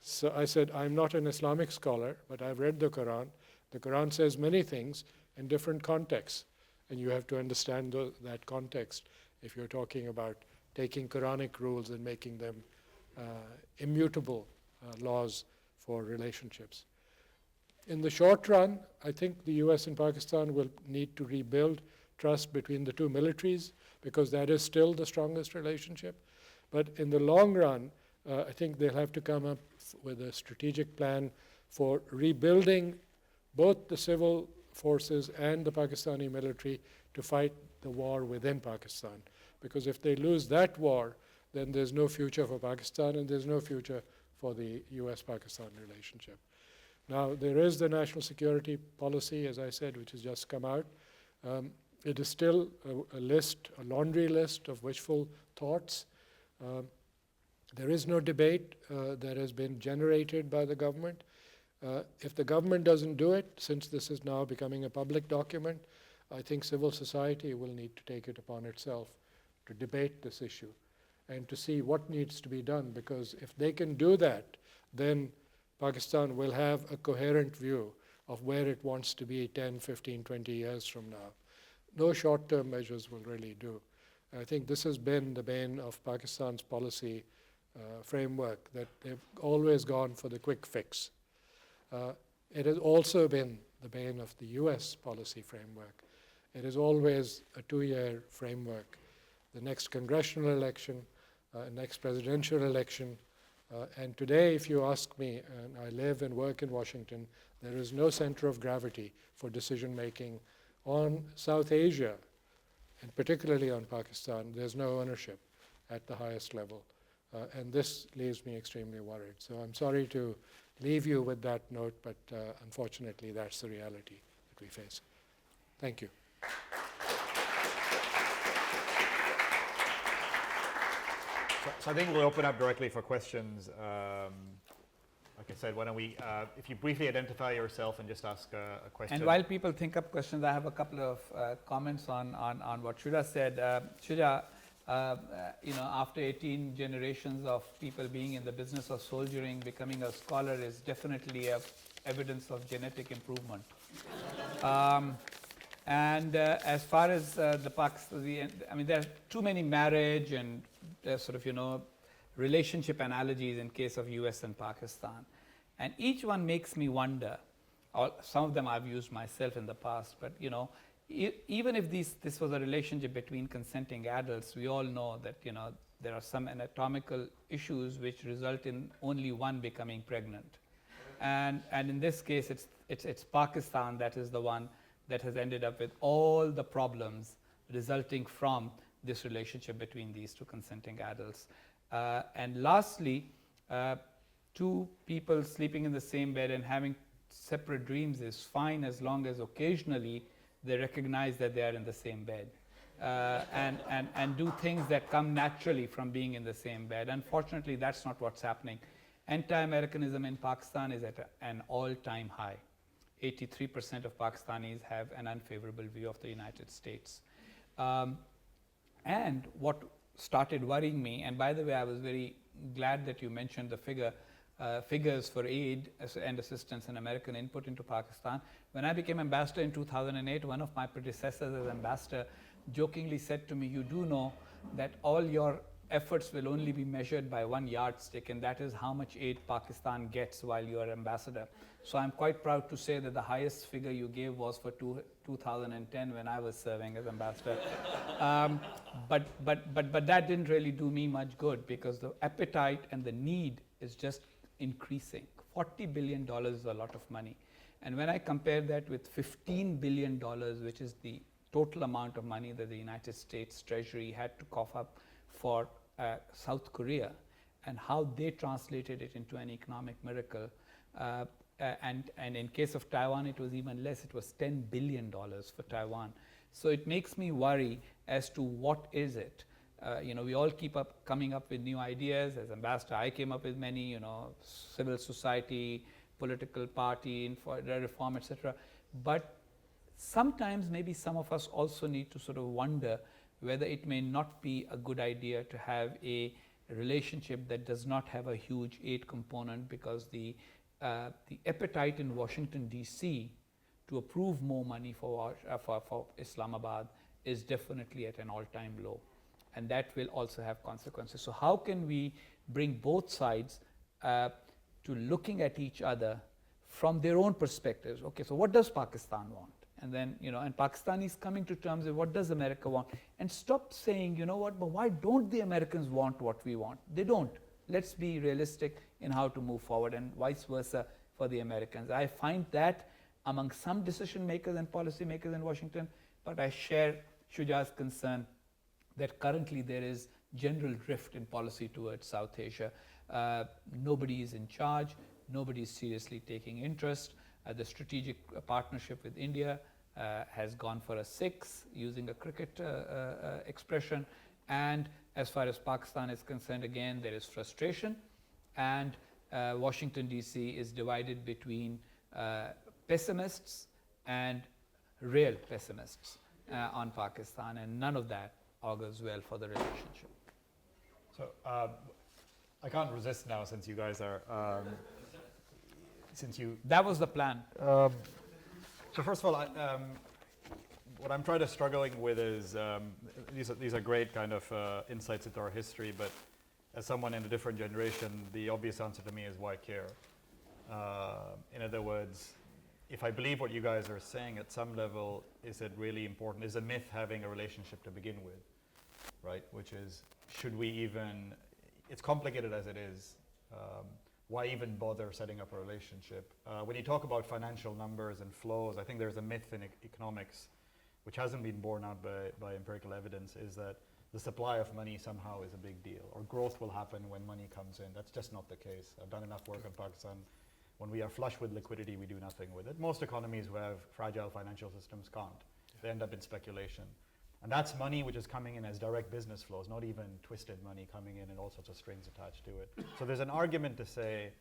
So I said, I'm not an Islamic scholar, but I've read the Quran. The Quran says many things in different contexts, and you have to understand that context if you're talking about taking Quranic rules and making them immutable laws for relationships. In the short run, I think the US and Pakistan will need to rebuild trust between the two militaries because that is still the strongest relationship. But in the long run, I think they'll have to come up with a strategic plan for rebuilding both the civil forces and the Pakistani military to fight the war within Pakistan. Because if they lose that war, then there's no future for Pakistan and there's no future for the US-Pakistan relationship. Now, there is the national security policy, as I said, which has just come out. It is still a list, a laundry list of wishful thoughts. There is no debate that has been generated by the government. If the government doesn't do it, since this is now becoming a public document, I think civil society will need to take it upon itself to debate this issue and to see what needs to be done, because if they can do that, then Pakistan will have a coherent view of where it wants to be 10, 15, 20 years from now. No short-term measures will really do. I think this has been the bane of Pakistan's policy framework, that they've always gone for the quick fix. It has also been the bane of the US policy framework. It is always a 2-year framework. The next congressional election, next presidential election, and today, if you ask me, and I live and work in Washington, there is no center of gravity for decision making on South Asia, and particularly on Pakistan. There's no ownership at the highest level. And this leaves me extremely worried. So I'm sorry to leave you with that note, but unfortunately, that's the reality that we face. Thank you. So I think we'll open up directly for questions. Like I said, why don't we, if you briefly identify yourself and just ask a question. And while people think up questions, I have a couple of comments on what Shuja said. Shuja, after 18 generations of people being in the business of soldiering, becoming a scholar is definitely evidence of genetic improvement. As far as the Pakistan, there are too many marriage and relationship analogies in case of US and Pakistan. And each one makes me wonder, some of them I've used myself in the past, but even if this was a relationship between consenting adults, we all know that there are some anatomical issues which result in only one becoming pregnant. And in this case, it's Pakistan that is the one that has ended up with all the problems resulting from this relationship between these two consenting adults. And lastly, two people sleeping in the same bed and having separate dreams is fine as long as occasionally they recognize that they are in the same bed and do things that come naturally from being in the same bed. Unfortunately, that's not what's happening. Anti-Americanism in Pakistan is at an all-time high. 83% of Pakistanis have an unfavorable view of the United States. And what started worrying me, and by the way, I was very glad that you mentioned the figures for aid and assistance and American input into Pakistan. When I became ambassador in 2008, one of my predecessors as ambassador jokingly said to me, "You do know that all your efforts will only be measured by one yardstick, and that is how much aid Pakistan gets while you are ambassador." So I'm quite proud to say that the highest figure you gave was for 2010 when I was serving as ambassador. But that didn't really do me much good, because the appetite and the need is just increasing. $40 billion is a lot of money. And when I compare that with $15 billion, which is the total amount of money that the United States Treasury had to cough up for South Korea, and how they translated it into an economic miracle, and in case of Taiwan, it was even less. It was $10 billion for Taiwan. So it makes me worry as to what is it. We all keep coming up with new ideas. As ambassador, I came up with many, civil society, political party, reform, etc. But sometimes maybe some of us also need to sort of wonder whether it may not be a good idea to have a relationship that does not have a huge aid component, because the appetite in Washington, D.C. to approve more money for Islamabad is definitely at an all-time low. And that will also have consequences. So how can we bring both sides to looking at each other from their own perspectives? Okay, so what does Pakistan want? And then, and Pakistanis coming to terms with what does America want? And stop saying, but why don't the Americans want what we want? They don't. Let's be realistic in how to move forward, and vice versa for the Americans. I find that among some decision makers and policy makers in Washington, but I share Shuja's concern that currently there is general drift in policy towards South Asia. Nobody is in charge. nobody is seriously taking interest. The strategic partnership with India has gone for a 6, using a cricket expression. And as far as Pakistan is concerned, again, there is frustration, and Washington DC is divided between pessimists and real pessimists on Pakistan, and none of that augurs well for the relationship. So I can't resist now, since you guys are, That was the plan. So first of all, what I'm trying to struggling with is, these are great kind of insights into our history, but as someone in a different generation, the obvious answer to me is, why care? In other words, if I believe what you guys are saying at some level, is it really important? Is a myth having a relationship to begin with, right? Which is, should we even, it's complicated as it is, why even bother setting up a relationship? When you talk about financial numbers and flows, I think there's a myth in economics, which hasn't been borne out by empirical evidence, is that the supply of money somehow is a big deal, or growth will happen when money comes in. That's just not the case. I've done enough work in Pakistan. When we are flush with liquidity, we do nothing with it. Most economies who have fragile financial systems can't. They end up in speculation. And that's money which is coming in as direct business flows, not even twisted money coming in and all sorts of strings attached to it. So there's an argument to say,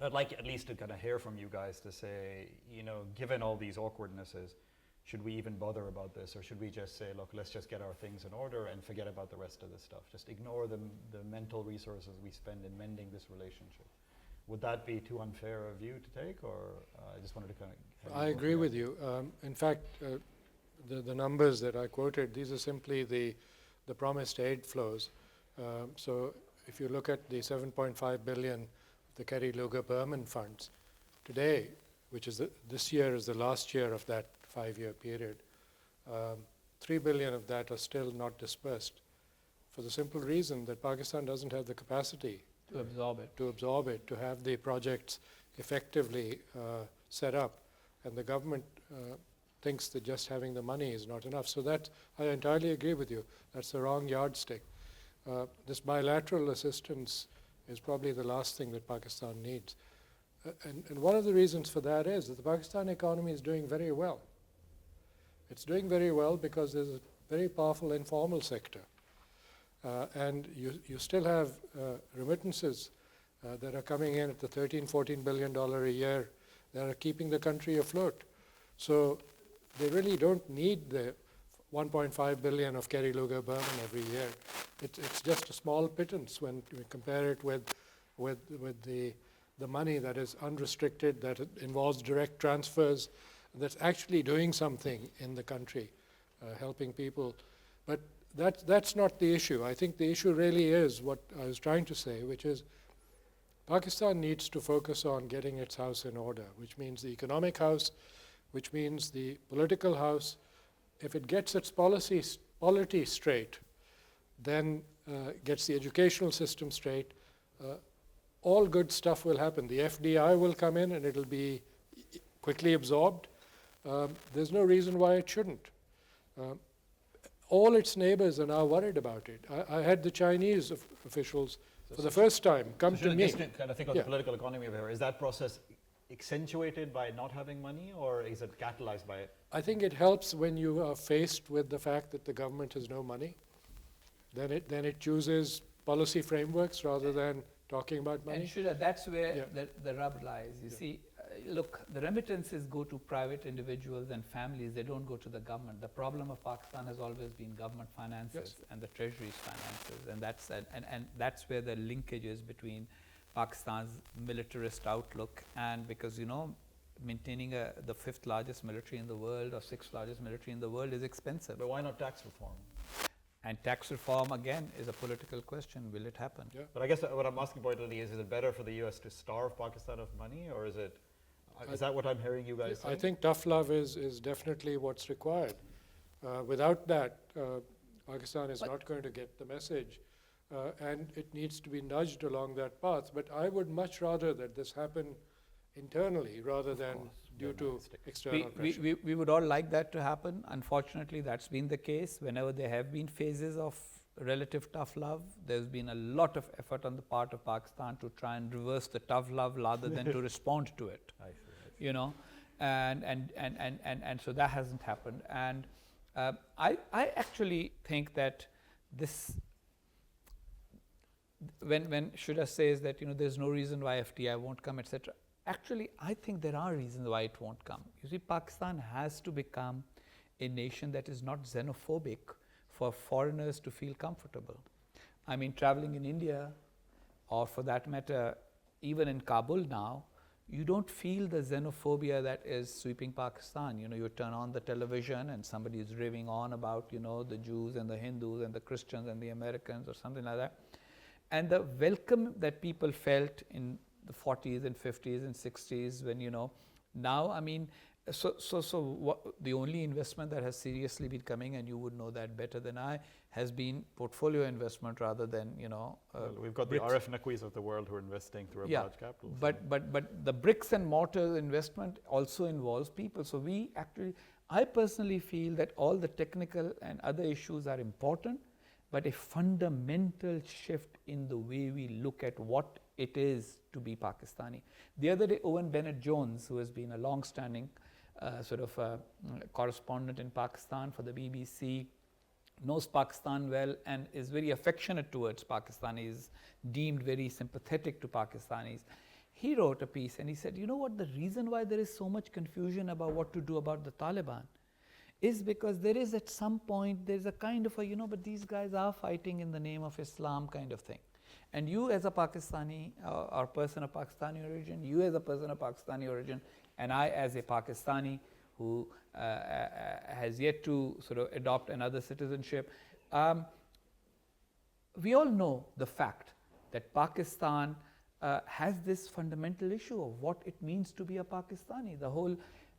I'd like at least to kind of hear from you guys to say, given all these awkwardnesses, should we even bother about this, or should we just say, look, let's just get our things in order and forget about the rest of this stuff? Just ignore the mental resources we spend in mending this relationship. Would that be too unfair a view to take, or I just wanted to kind of... I agree with you. In fact, the numbers that I quoted, these are simply the promised aid flows. So if you look at the 7.5 billion, the Kerry Lugar Berman funds, today, which is this year is the last year of that 5-year period, 3 billion of that are still not dispersed, for the simple reason that Pakistan doesn't have the capacity To absorb it. To have the projects effectively set up, and the government thinks that just having the money is not enough. So that, I entirely agree with you, that's the wrong yardstick. This bilateral assistance is probably the last thing that Pakistan needs. And one of the reasons for that is that the Pakistan economy is doing very well. It's doing very well because there's a very powerful informal sector. And you still have remittances that are coming in at the $13–14 billion a year that are keeping the country afloat. So they really don't need the 1.5 billion of Kerry Lugar Berman every year. It's just a small pittance when we compare it with the money that is unrestricted, that involves direct transfers, that's actually doing something in the country, helping people. But that's not the issue. I think the issue really is what I was trying to say, which is Pakistan needs to focus on getting its house in order, which means the economic house, which means the political house. If it gets its polity straight, then gets the educational system straight, all good stuff will happen. The FDI will come in and it'll be quickly absorbed. There's no reason why it shouldn't. All its neighbors are now worried about it. I had the Chinese officials for the first time come to me. Just to kind of think of the political economy over here, is that process accentuated by not having money, or is it catalyzed by it? I think it helps when you are faced with the fact that the government has no money. Then it chooses policy frameworks rather than talking about money. And Shuja, that's where the rub lies. You see, look, the remittances go to private individuals and families. They don't go to the government. The problem of Pakistan has always been government finances and the treasury's finances, and that's where the linkage is between Pakistan's militarist outlook, and because maintaining the 5th largest military in the world or 6th largest military in the world is expensive. But why not tax reform? And tax reform, again, is a political question. Will it happen? Yeah. But I guess what I'm asking pointedly is it better for the US to starve Pakistan of money, or is that what I'm hearing you guys say? I think tough love is definitely what's required. Without that, Pakistan is not going to get the message, and it needs to be nudged along that path. But I would much rather that this happen internally rather than due to external pressure. We would all like that to happen. Unfortunately, that's been the case. Whenever there have been phases of relative tough love. There's been a lot of effort on the part of Pakistan to try and reverse the tough love rather than to respond to it. I see. You know, and so that hasn't happened. And I actually think that this, when Shuja says that, you know, there's no reason why FDI won't come, etc. Actually, I think there are reasons why it won't come. You see, Pakistan has to become a nation that is not xenophobic for foreigners to feel comfortable. I mean, traveling in India, or for that matter, even in Kabul now, you don't feel the xenophobia that is sweeping Pakistan. You know, you turn on the television and somebody is raving on about, you know, the Jews and the Hindus and the Christians and the Americans or something like that. And the welcome that people felt in the 40s and 50s and 60s when, you know, now, I mean, the only investment that has seriously been coming, and you would know that better than I, has been portfolio investment rather than, you know. Well, we've got the RF Naqvis of the world who are investing through a large capital. But the bricks and mortar investment also involves people. So we actually, I personally feel that all the technical and other issues are important, but a fundamental shift in the way we look at what it is to be Pakistani. The other day, Owen Bennett-Jones, who has been a long-standing correspondent in Pakistan for the BBC, knows Pakistan well and is very affectionate towards Pakistanis, deemed very sympathetic to Pakistanis. He wrote a piece and he said, you know what, the reason why there is so much confusion about what to do about the Taliban is because there is at some point, there's a kind of a, you know, but these guys are fighting in the name of Islam kind of thing. And you as a Pakistani or person of Pakistani origin, you as a person of Pakistani origin, and I as a Pakistani who has yet to sort of adopt another citizenship, we all know the fact that Pakistan has this fundamental issue of what it means to be a Pakistani. The whole,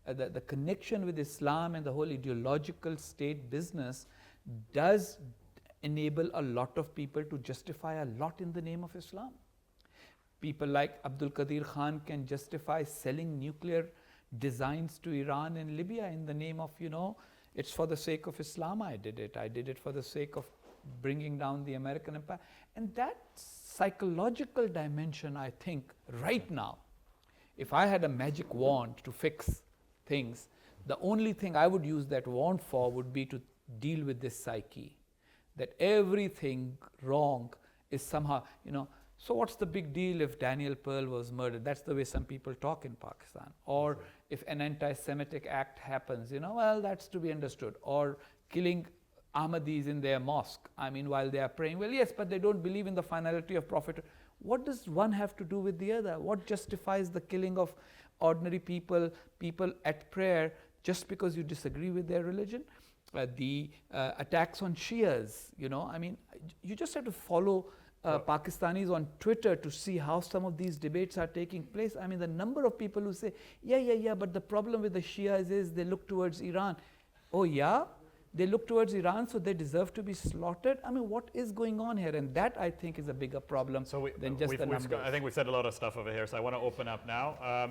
the connection with Islam and the whole ideological state business does enable a lot of people to justify a lot in the name of Islam. People like Abdul Qadir Khan can justify selling nuclear designs to Iran and Libya in the name of, you know, it's for the sake of Islam I did it. I did it for the sake of bringing down the American empire. And that psychological dimension, I think, right now, if I had a magic wand to fix things, the only thing I would use that wand for would be to deal with this psyche, that everything wrong is somehow, you know, so what's the big deal if Daniel Pearl was murdered? That's the way some people talk in Pakistan. Or if an anti-Semitic act happens, you know, well, that's to be understood. Or killing Ahmadis in their mosque, I mean, while they are praying. Well, yes, but they don't believe in the finality of Prophet. What does one have to do with the other? What justifies the killing of ordinary people, people at prayer, just because you disagree with their religion? The attacks on Shias, you know, I mean, you just have to follow Pakistanis on Twitter to see how some of these debates are taking place. I mean, the number of people who say, yeah, but the problem with the Shias is they look towards Iran. Oh yeah? They look towards Iran, so they deserve to be slaughtered? I mean, what is going on here? And that, I think, is a bigger problem than just the numbers. I think we've said a lot of stuff over here, so I want to open up now.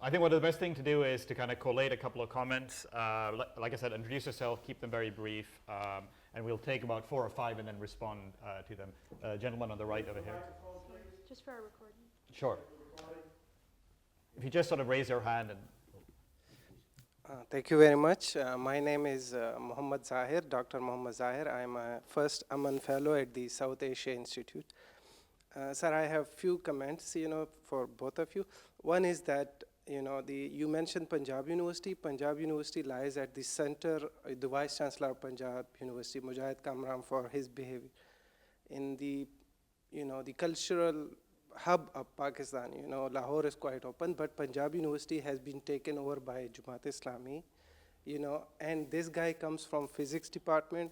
I think one of the best thing to do is to kind of collate a couple of comments. Like I said, introduce yourself, keep them very brief, and we'll take about 4 or 5 and then respond to them. Gentleman on the right over here. Just for our recording. Sure. If you just sort of raise your hand and... Thank you very much. My name is Muhammad Zahir, Dr. Muhammad Zahir. I'm a first Aman Fellow at the South Asia Institute. Sir, I have few comments, you know, for both of you. One is that, you know, you mentioned Punjab University. Punjab University lies at the center, the Vice Chancellor of Punjab University, Mujahid Kamran, for his behavior. In the, you know, the cultural hub of Pakistan, you know, Lahore is quite open, but Punjab University has been taken over by Jamaat Islami, you know, and this guy comes from physics department.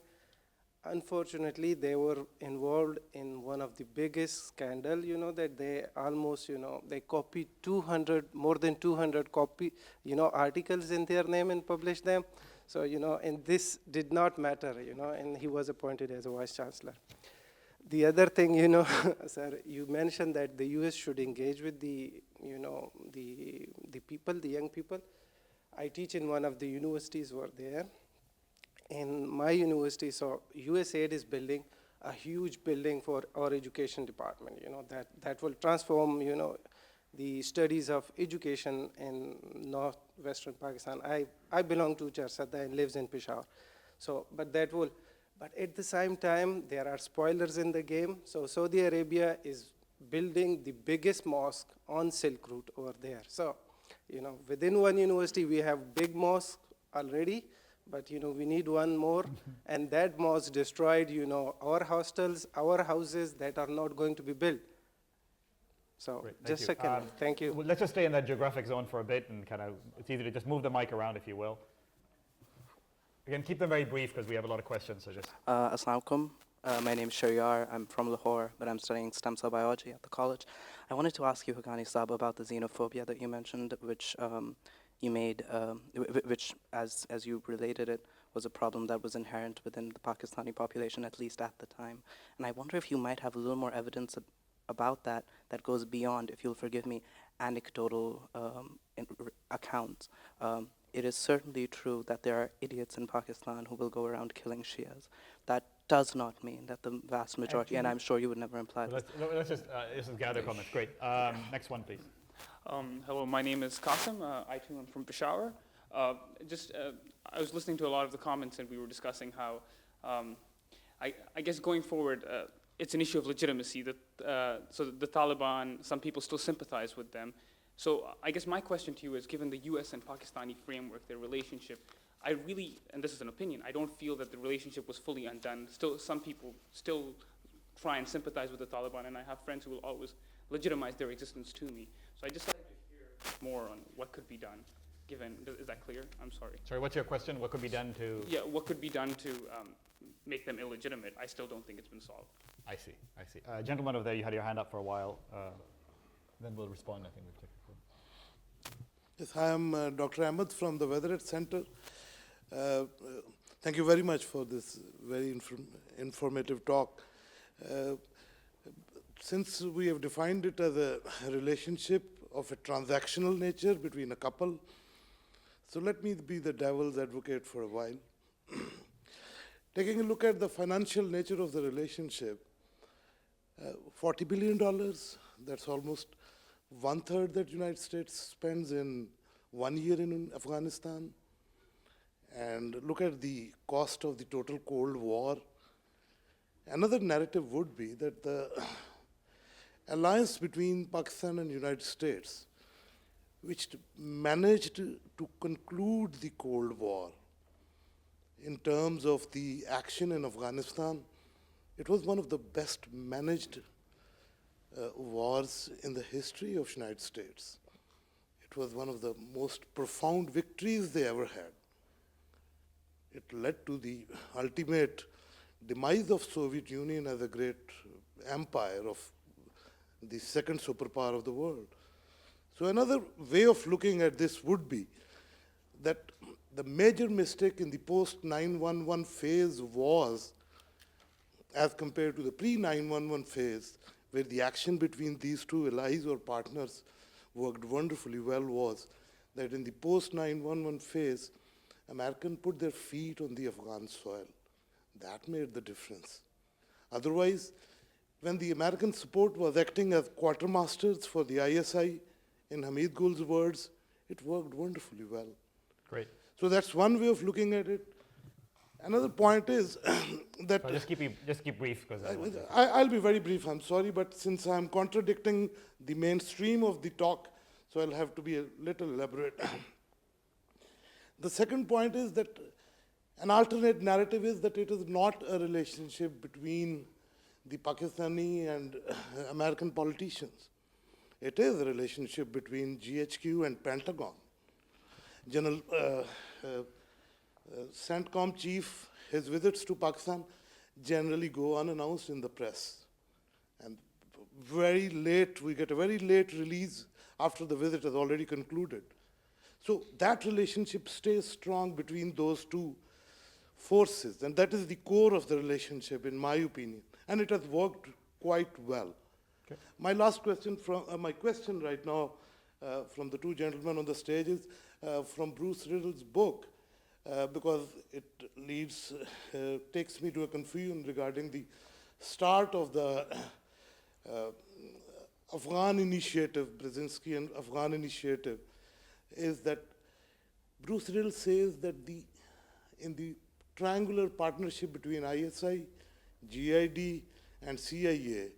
Unfortunately, they were involved in one of the biggest scandal, you know, that they almost, you know, they copied more than 200 articles in their name and published them. So, you know, and this did not matter, you know, and he was appointed as a vice chancellor. The other thing, you know, sir, you mentioned that the US should engage with the, you know, the people, the young people. I teach in one of the universities over there. In my university, so USAID is building a huge building for our education department, that will transform, the studies of education in northwestern Pakistan. I belong to Charsadda and lives in Peshawar. So, but at the same time, there are spoilers in the game. So Saudi Arabia is building the biggest mosque on Silk Route over there. So, within one university, we have big mosque already, but, we need one more. And that mosque destroyed, our hostels, our houses that are not going to be built. So Great, just a thank you. second, thank you. Well, let's just stay in that geographic zone for a bit and it's easy to just move the mic around if you will. Again, keep them very brief because we have a lot of questions, so just. Assalamu alaikum. My name is Sharyar. I'm from Lahore, but I'm studying stem cell biology at the college. I wanted to ask you, Haqqani Saab, about the xenophobia that you mentioned, which you made, which, as you related it, was a problem that was inherent within the Pakistani population, at least at the time. And I wonder if you might have a little more evidence about that goes beyond, if you'll forgive me, anecdotal accounts. It is certainly true that there are idiots in Pakistan who will go around killing Shias. That does not mean that the vast majority, and I'm sure you would never imply So this. let's just gather comments. Great. Next one, please. Hello, my name is Qasim. I too am from Peshawar. I was listening to a lot of the comments and we were discussing how, I guess going forward, it's an issue of legitimacy. So the Taliban, some people still sympathize with them. So I guess my question to you is, given the US and Pakistani framework, their relationship, I really, and this is an opinion, I don't feel that the relationship was fully undone. Still, some people still try and sympathize with the Taliban, and I have friends who will always legitimize their existence to me. So I just like to hear more on what could be done, given, is that clear? I'm sorry. Sorry, what's your question? What could be done to? Yeah, what could be done to make them illegitimate? I still don't think it's been solved. I see. Gentleman over there, you had your hand up for a while. Then we'll respond, I think we've taken. Yes, I am Dr. Ahmed from the Weatherhead Center. Thank you very much for this very informative talk. Since we have defined it as a relationship of a transactional nature between a couple, so let me be the devil's advocate for a while. Taking a look at the financial nature of the relationship, $40 billion, that's almost 1/3 that United States spends in 1 year in Afghanistan. And look at the cost of the total Cold War. Another narrative would be that the alliance between Pakistan and United States, which managed to conclude the Cold War in terms of the action in Afghanistan, it was one of the best managed wars in the history of United States. It was one of the most profound victories they ever had. It led to the ultimate demise of Soviet Union as a great empire of the second superpower of the world. So another way of looking at this would be that the major mistake in the post-9/11 phase was, as compared to the pre-9/11 phase, where the action between these two allies or partners worked wonderfully well, was that in the post-9/11 phase, Americans put their feet on the Afghan soil. That made the difference. Otherwise, when the American support was acting as quartermasters for the ISI, in Hamid Gul's words, it worked wonderfully well. Great. So that's one way of looking at it. Another point is that... So just keep brief, because I'll be very brief, I'm sorry, but since I'm contradicting the mainstream of the talk, so I'll have to be a little elaborate. The second point is that an alternate narrative is that it is not a relationship between the Pakistani and American politicians. It is a relationship between GHQ and Pentagon. General CENTCOM chief, his visits to Pakistan generally go unannounced in the press. And very late, we get a very late release after the visit has already concluded. So that relationship stays strong between those two forces, and that is the core of the relationship, in my opinion. And it has worked quite well. Okay. My last question, my question right now from the two gentlemen on the stage is from Bruce Riddle's book, because it takes me to a confusion regarding the start of the Afghan initiative, Brzezinski and Afghan initiative, is that Bruce Rill says that in the triangular partnership between ISI, GID, and CIA,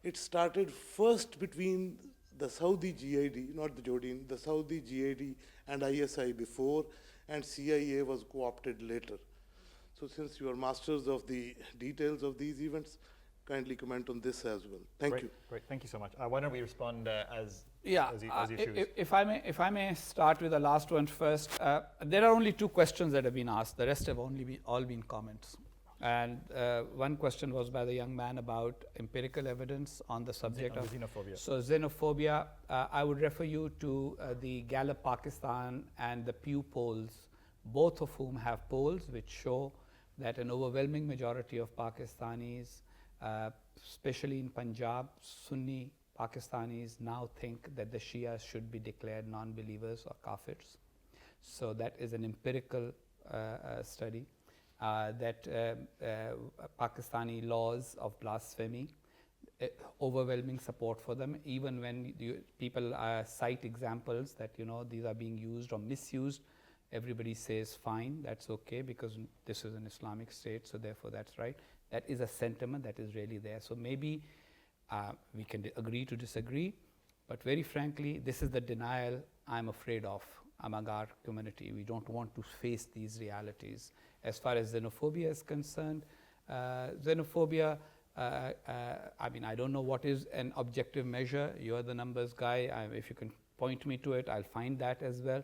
it started first between the Saudi GID, not the Jordan, the Saudi GID and ISI before, and CIA was co-opted later. So since you are masters of the details of these events, kindly comment on this as well. Thank you. Great, thank you so much. Why don't we respond as you choose? If I may start with the last one first. There are only two questions that have been asked. The rest have all been comments. And one question was by the young man about empirical evidence on the subject of xenophobia. So xenophobia, I would refer you to the Gallup Pakistan and the Pew polls, both of whom have polls which show that an overwhelming majority of Pakistanis, especially in Punjab, Sunni Pakistanis now think that the Shias should be declared non-believers or kafirs. So that is an empirical study. That Pakistani laws of blasphemy, overwhelming support for them, even when people cite examples that these are being used or misused, everybody says fine, that's okay, because this is an Islamic state, so therefore that's right. That is a sentiment that is really there. So maybe we can agree to disagree, but very frankly, this is the denial I'm afraid of among our community. We don't want to face these realities. As far as xenophobia is concerned, xenophobia, I mean, I don't know what is an objective measure. You're the numbers guy. If you can point me to it, I'll find that as well.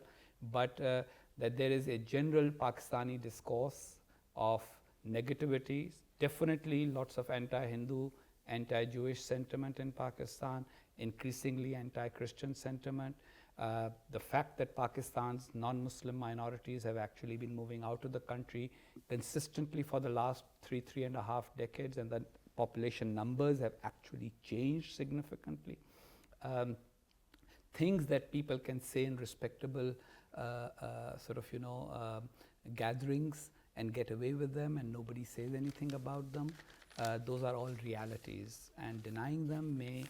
But that there is a general Pakistani discourse of negativity, definitely lots of anti-Hindu, anti-Jewish sentiment in Pakistan, increasingly anti-Christian sentiment. The fact that Pakistan's non-Muslim minorities have actually been moving out of the country consistently for the last 3.5 decades, and the population numbers have actually changed significantly. Things that people can say in respectable gatherings and get away with them and nobody says anything about them, those are all realities, and denying them may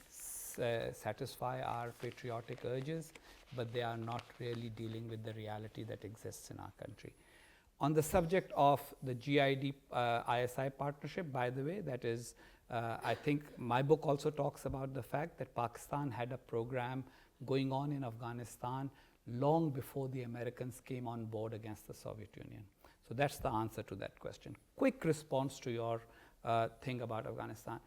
satisfy our patriotic urges, but they are not really dealing with the reality that exists in our country. On the subject of the GID ISI partnership, by the way, that is, I think my book also talks about the fact that Pakistan had a program going on in Afghanistan long before the Americans came on board against the Soviet Union. So that's the answer to that question. Quick response to your thing about Afghanistan.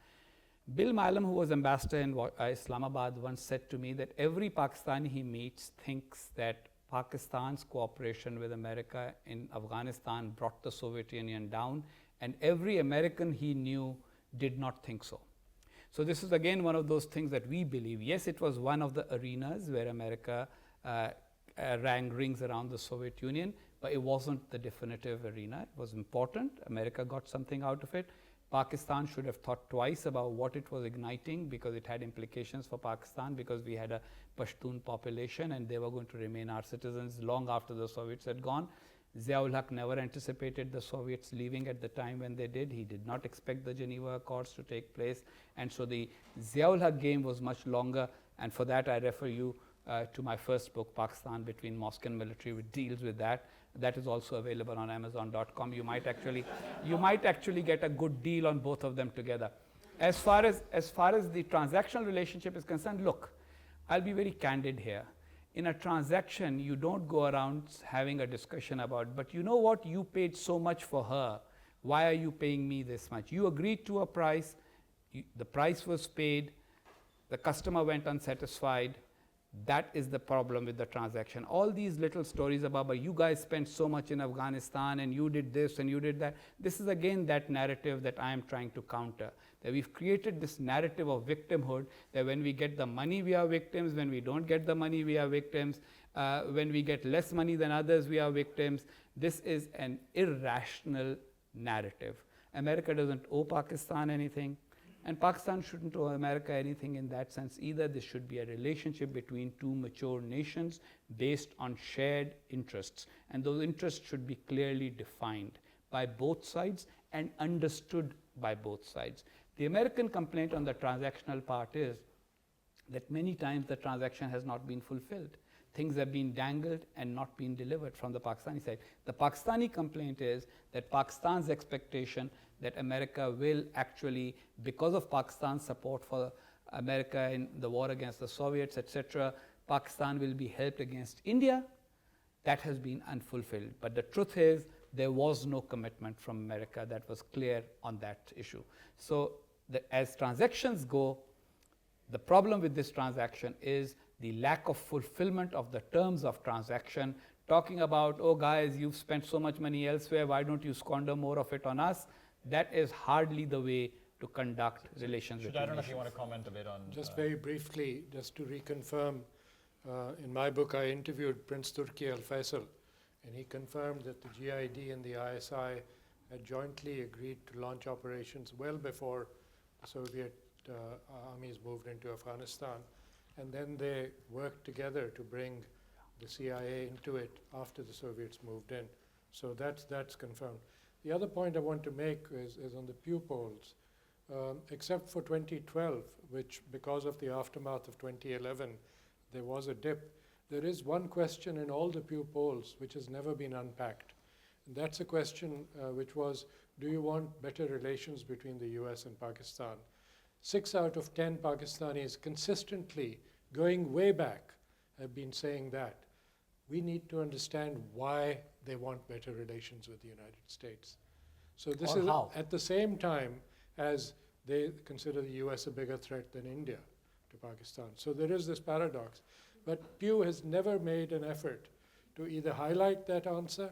Bill Milam, who was ambassador in Islamabad, once said to me that every Pakistani he meets thinks that Pakistan's cooperation with America in Afghanistan brought the Soviet Union down, and every American he knew did not think so. So this is again one of those things that we believe. Yes, it was one of the arenas where America rang rings around the Soviet Union, but it wasn't the definitive arena. It was important. America got something out of it. Pakistan should have thought twice about what it was igniting, because it had implications for Pakistan, because we had a Pashtun population and they were going to remain our citizens long after the Soviets had gone. Ziaul Haq never anticipated the Soviets leaving at the time when they did. He did not expect the Geneva Accords to take place, and so the Ziaul Haq game was much longer, and for that I refer you to my first book, Pakistan Between Mosque and Military, which deals with that. That is also available on Amazon.com. You might actually get a good deal on both of them together. As far as the transactional relationship is concerned, look, I'll be very candid here. In a transaction, you don't go around having a discussion about, but you know what, you paid so much for her, why are you paying me this much? You agreed to a price, the price was paid, the customer went unsatisfied. That is the problem with the transaction. All these little stories about, but you guys spent so much in Afghanistan and you did this and you did that. This is again that narrative that I am trying to counter. That we've created this narrative of victimhood, that when we get the money we are victims, when we don't get the money we are victims, when we get less money than others we are victims. This is an irrational narrative. America doesn't owe Pakistan anything. And Pakistan shouldn't owe America anything in that sense either. This should be a relationship between two mature nations based on shared interests. And those interests should be clearly defined by both sides and understood by both sides. The American complaint on the transactional part is that many times the transaction has not been fulfilled. Things have been dangled and not been delivered from the Pakistani side. The Pakistani complaint is that Pakistan's expectation that America will actually, because of Pakistan's support for America in the war against the Soviets, etc., Pakistan will be helped against India. That has been unfulfilled. But the truth is, there was no commitment from America that was clear on that issue. So as transactions go, the problem with this transaction is the lack of fulfillment of the terms of transaction. Talking about, oh guys, you've spent so much money elsewhere, why don't you squander more of it on us? That is hardly the way to conduct relations with I don't know if nations. you want to comment a bit on... Just very briefly, just to reconfirm, in my book I interviewed Prince Turki Al Faisal, and he confirmed that the GID and the ISI had jointly agreed to launch operations well before the Soviet armies moved into Afghanistan, and then they worked together to bring the CIA into it after the Soviets moved in. So that's confirmed. The other point I want to make is on the Pew polls. Except for 2012, which because of the aftermath of 2011, there was a dip, there is one question in all the Pew polls which has never been unpacked. And that's a question which was, do you want better relations between the US and Pakistan? 6 out of 10 Pakistanis consistently, going way back, have been saying that. We need to understand why they want better relations with the United States. So this is at the same time as they consider the US a bigger threat than India to Pakistan. So there is this paradox. But Pew has never made an effort to either highlight that answer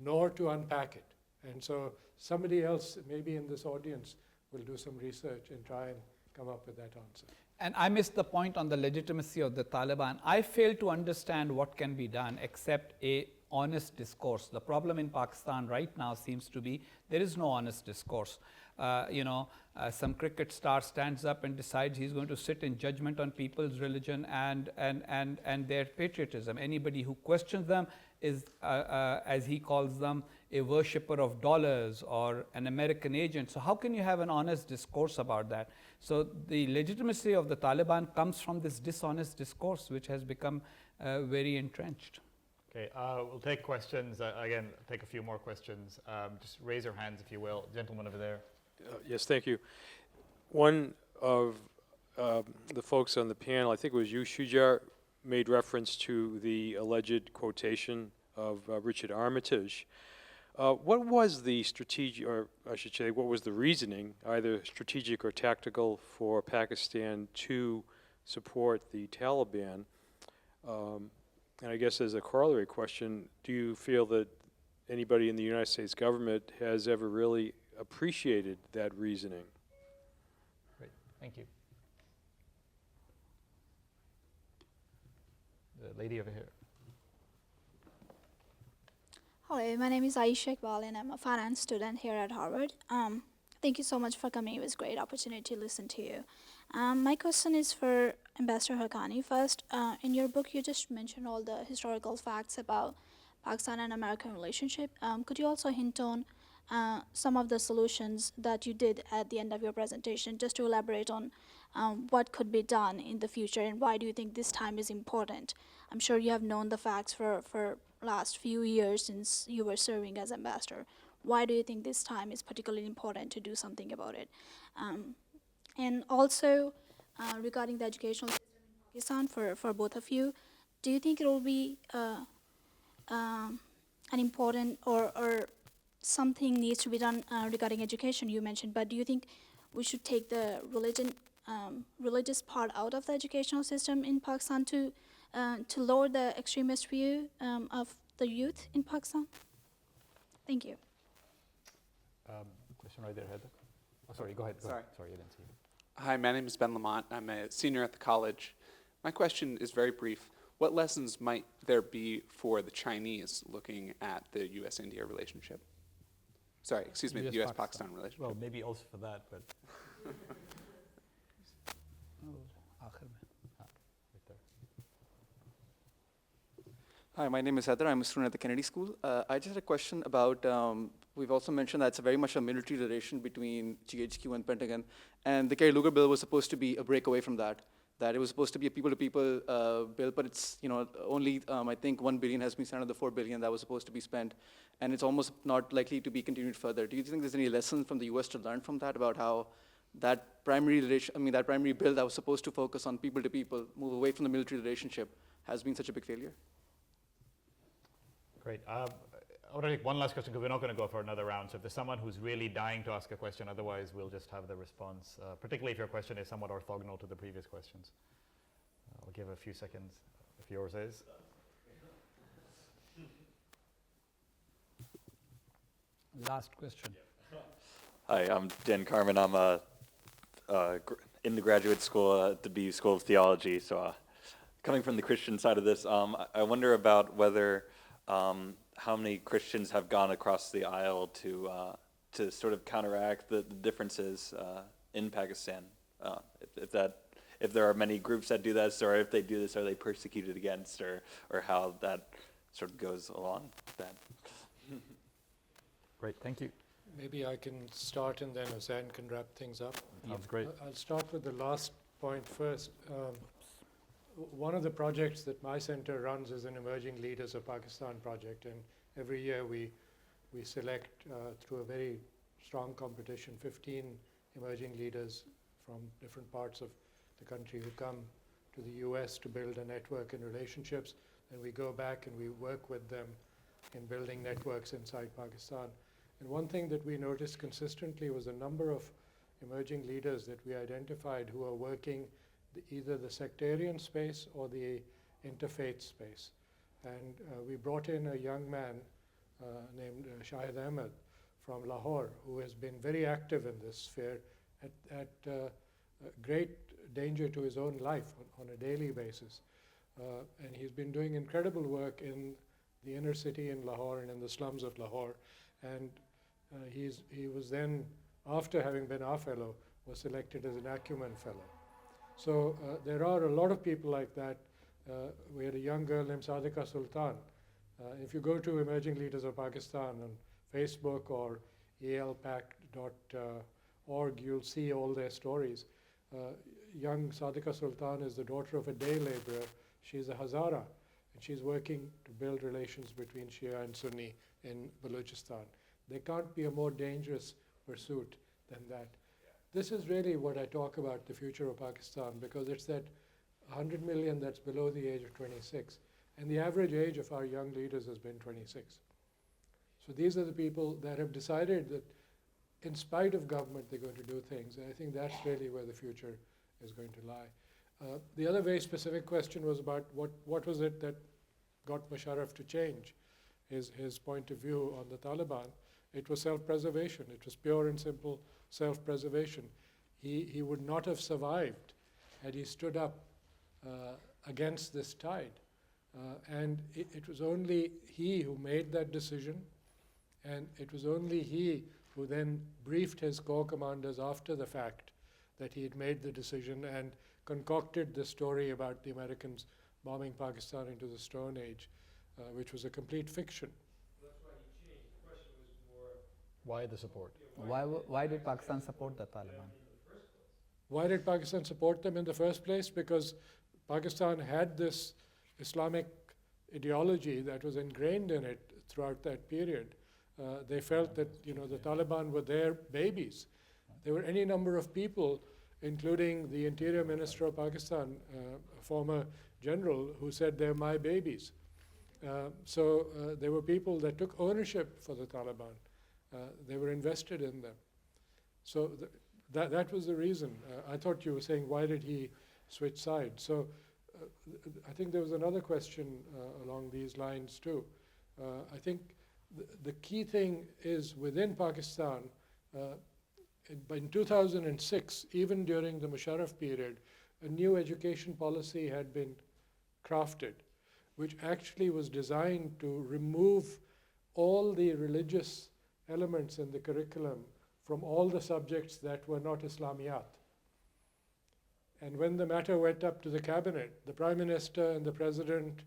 nor to unpack it. And so somebody else, maybe in this audience, will do some research and try and come up with that answer. And I missed the point on the legitimacy of the Taliban. I fail to understand what can be done except a honest discourse. The problem in Pakistan right now seems to be there is no honest discourse. Some cricket star stands up and decides he's going to sit in judgment on people's religion and their patriotism. Anybody who questions them is, as he calls them, a worshipper of dollars or an American agent. So how can you have an honest discourse about that? So the legitimacy of the Taliban comes from this dishonest discourse, which has become very entrenched. Okay, we'll take questions. Again, take a few more questions. Just raise your hands if you will. Gentleman over there. Yes, thank you. One of the folks on the panel, I think it was you, Shuja, made reference to the alleged quotation of Richard Armitage. What was the strategic, or I should say, what was the reasoning, either strategic or tactical, for Pakistan to support the Taliban? And I guess as a corollary question, do you feel that anybody in the United States government has ever really appreciated that reasoning? Great, thank you. The lady over here. Hello, my name is Aisha Iqbal and I'm a finance student here at Harvard. Thank you so much for coming. It was a great opportunity to listen to you. My question is for Ambassador Haqqani. First, in your book, you just mentioned all the historical facts about Pakistan and American relationship. Could you also hint on some of the solutions that you did at the end of your presentation, just to elaborate on what could be done in the future and why do you think this time is important? I'm sure you have known the facts for last few years since you were serving as ambassador. Why do you think this time is particularly important to do something about it? And also, regarding the educational system in Pakistan, for both of you, do you think it will be an important or something needs to be done regarding education you mentioned, but do you think we should take the religious part out of the educational system in Pakistan to lower the extremist view of the youth in Pakistan? Thank you. Question right there, Heather. Oh, sorry, go ahead. Sorry, I didn't see you. Hi, my name is Ben Lamont. I'm a senior at the college. My question is very brief. What lessons might there be for the Chinese looking at the U.S.-India relationship? Sorry, excuse me, the U.S.-Pakistan relationship. Well, maybe also for that, but... Hi, my name is Heather. I'm a student at the Kennedy School. I just had a question about we've also mentioned that it's very much a military relation between GHQ and Pentagon. And the Kerry-Lugar bill was supposed to be a breakaway from that. That it was supposed to be a people-to-people bill, but it's only I think 1 billion has been spent of the 4 billion that was supposed to be spent, and it's almost not likely to be continued further. Do you think there's any lessons from the U.S. to learn from that about how that primary bill that was supposed to focus on people-to-people, move away from the military relationship, has been such a big failure? Great. I want to take one last question because we're not going to go for another round. So if there's someone who's really dying to ask a question, otherwise we'll just have the response, particularly if your question is somewhat orthogonal to the previous questions. I'll give a few seconds if yours is. Last question. Hi, I'm Dan Carmen. I'm in the graduate school at the BU School of Theology. So coming from the Christian side of this, I wonder about whether how many Christians have gone across the aisle to sort of counteract the differences in Pakistan. If there are many groups that do this, or if they do this, are they persecuted against, or how that sort of goes along with that? Great, thank you. Maybe I can start and then Hussain can wrap things up. Sounds great. I'll start with the last point first. One of the projects that my center runs is an Emerging Leaders of Pakistan project, and every year we select through a very strong competition 15 emerging leaders from different parts of the country who come to the US to build a network and relationships, and we go back and we work with them in building networks inside Pakistan. And one thing that we noticed consistently was a number of emerging leaders that we identified who are working either the sectarian space or the interfaith space. And we brought in a young man named Shahid Ahmed from Lahore, who has been very active in this sphere at great danger to his own life on a daily basis. And he's been doing incredible work in the inner city in Lahore and in the slums of Lahore. And he was then, after having been our fellow, was selected as an Acumen Fellow. So there are a lot of people like that. We had a young girl named Sadika Sultan. If you go to Emerging Leaders of Pakistan on Facebook or elpac.org, you'll see all their stories. Young Sadika Sultan is the daughter of a day laborer. She's a Hazara, and she's working to build relations between Shia and Sunni in Balochistan. There can't be a more dangerous pursuit than that. This is really what I talk about, the future of Pakistan, because it's that 100 million that's below the age of 26. And the average age of our young leaders has been 26. So these are the people that have decided that in spite of government, they're going to do things. And I think that's really where the future is going to lie. The other very specific question was about what was it that got Musharraf to change his point of view on the Taliban. It was self-preservation. It was pure and simple self-preservation. He would not have survived had he stood up against this tide. And it was only he who made that decision, and it was only he who then briefed his corps commanders after the fact that he had made the decision and concocted the story about the Americans bombing Pakistan into the Stone Age, which was a complete fiction. That's why he changed. The question was more, why the support? Why did Pakistan support the Taliban? Why did Pakistan support them in the first place? Because Pakistan had this Islamic ideology that was ingrained in it throughout that period. They felt that the Taliban were their babies. There were any number of people, including the Interior Minister of Pakistan, a former general, who said they're my babies. So there were people that took ownership for the Taliban. They were invested in them. So that was the reason. I thought you were saying, why did he switch sides? So I think there was another question along these lines too. I think the key thing is within Pakistan, in 2006, even during the Musharraf period, a new education policy had been crafted, which actually was designed to remove all the religious elements in the curriculum from all the subjects that were not Islamiyat. And when the matter went up to the cabinet, the Prime Minister and the President,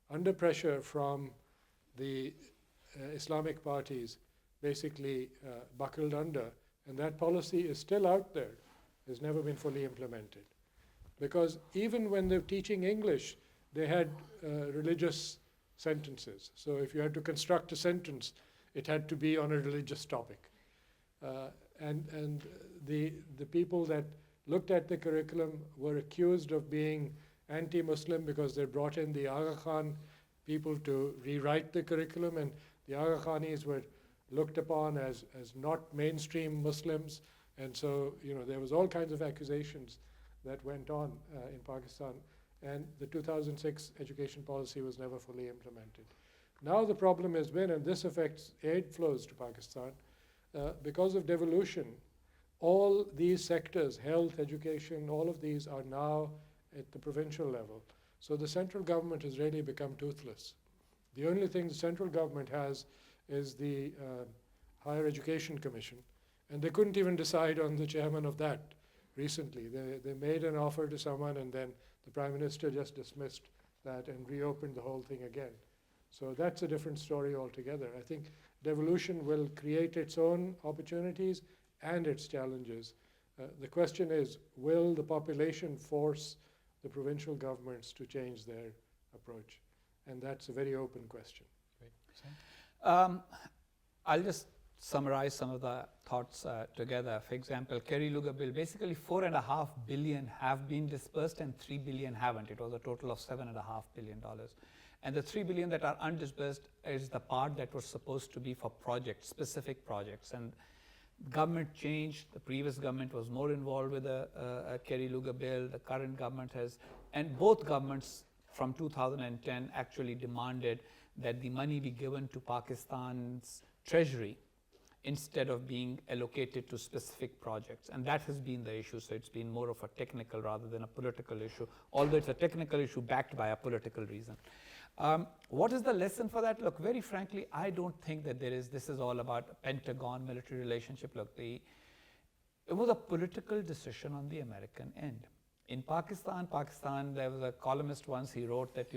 under pressure from the Islamic parties, basically buckled under, and that policy is still out there, has never been fully implemented. Because even when they were teaching English, they had religious sentences. So if you had to construct a sentence, it had to be on a religious topic. And the people that looked at the curriculum were accused of being anti-Muslim because they brought in the Aga Khan people to rewrite the curriculum, and the Aga Khanis were looked upon as not mainstream Muslims. And so, there was all kinds of accusations that went on in Pakistan, and the 2006 education policy was never fully implemented. Now the problem has been, and this affects aid flows to Pakistan, because of devolution, all these sectors, health, education, all of these are now at the provincial level. So the central government has really become toothless. The only thing the central government has is the Higher Education Commission, and they couldn't even decide on the chairman of that recently. They made an offer to someone, and then the Prime Minister just dismissed that and reopened the whole thing again. So that's a different story altogether. I think devolution will create its own opportunities and its challenges. The question is, will the population force the provincial governments to change their approach? And that's a very open question. I'll just summarize some of the thoughts together. For example, Kerry-Lugar bill, basically $4.5 billion have been dispersed and $3 billion haven't. It was a total of $7.5 billion. And the $3 billion that are undisbursed is the part that was supposed to be for projects, specific projects. And government changed. The previous government was more involved with the Kerry-Lugar bill. The current government has, and both governments from 2010 actually demanded that the money be given to Pakistan's treasury instead of being allocated to specific projects. And that has been the issue. So it's been more of a technical rather than a political issue, although it's a technical issue backed by a political reason. What is the lesson for that? Look, very frankly, I don't think that this is all about Pentagon military relationship. Look, it was a political decision on the American end. In Pakistan, there was a columnist once, he wrote that,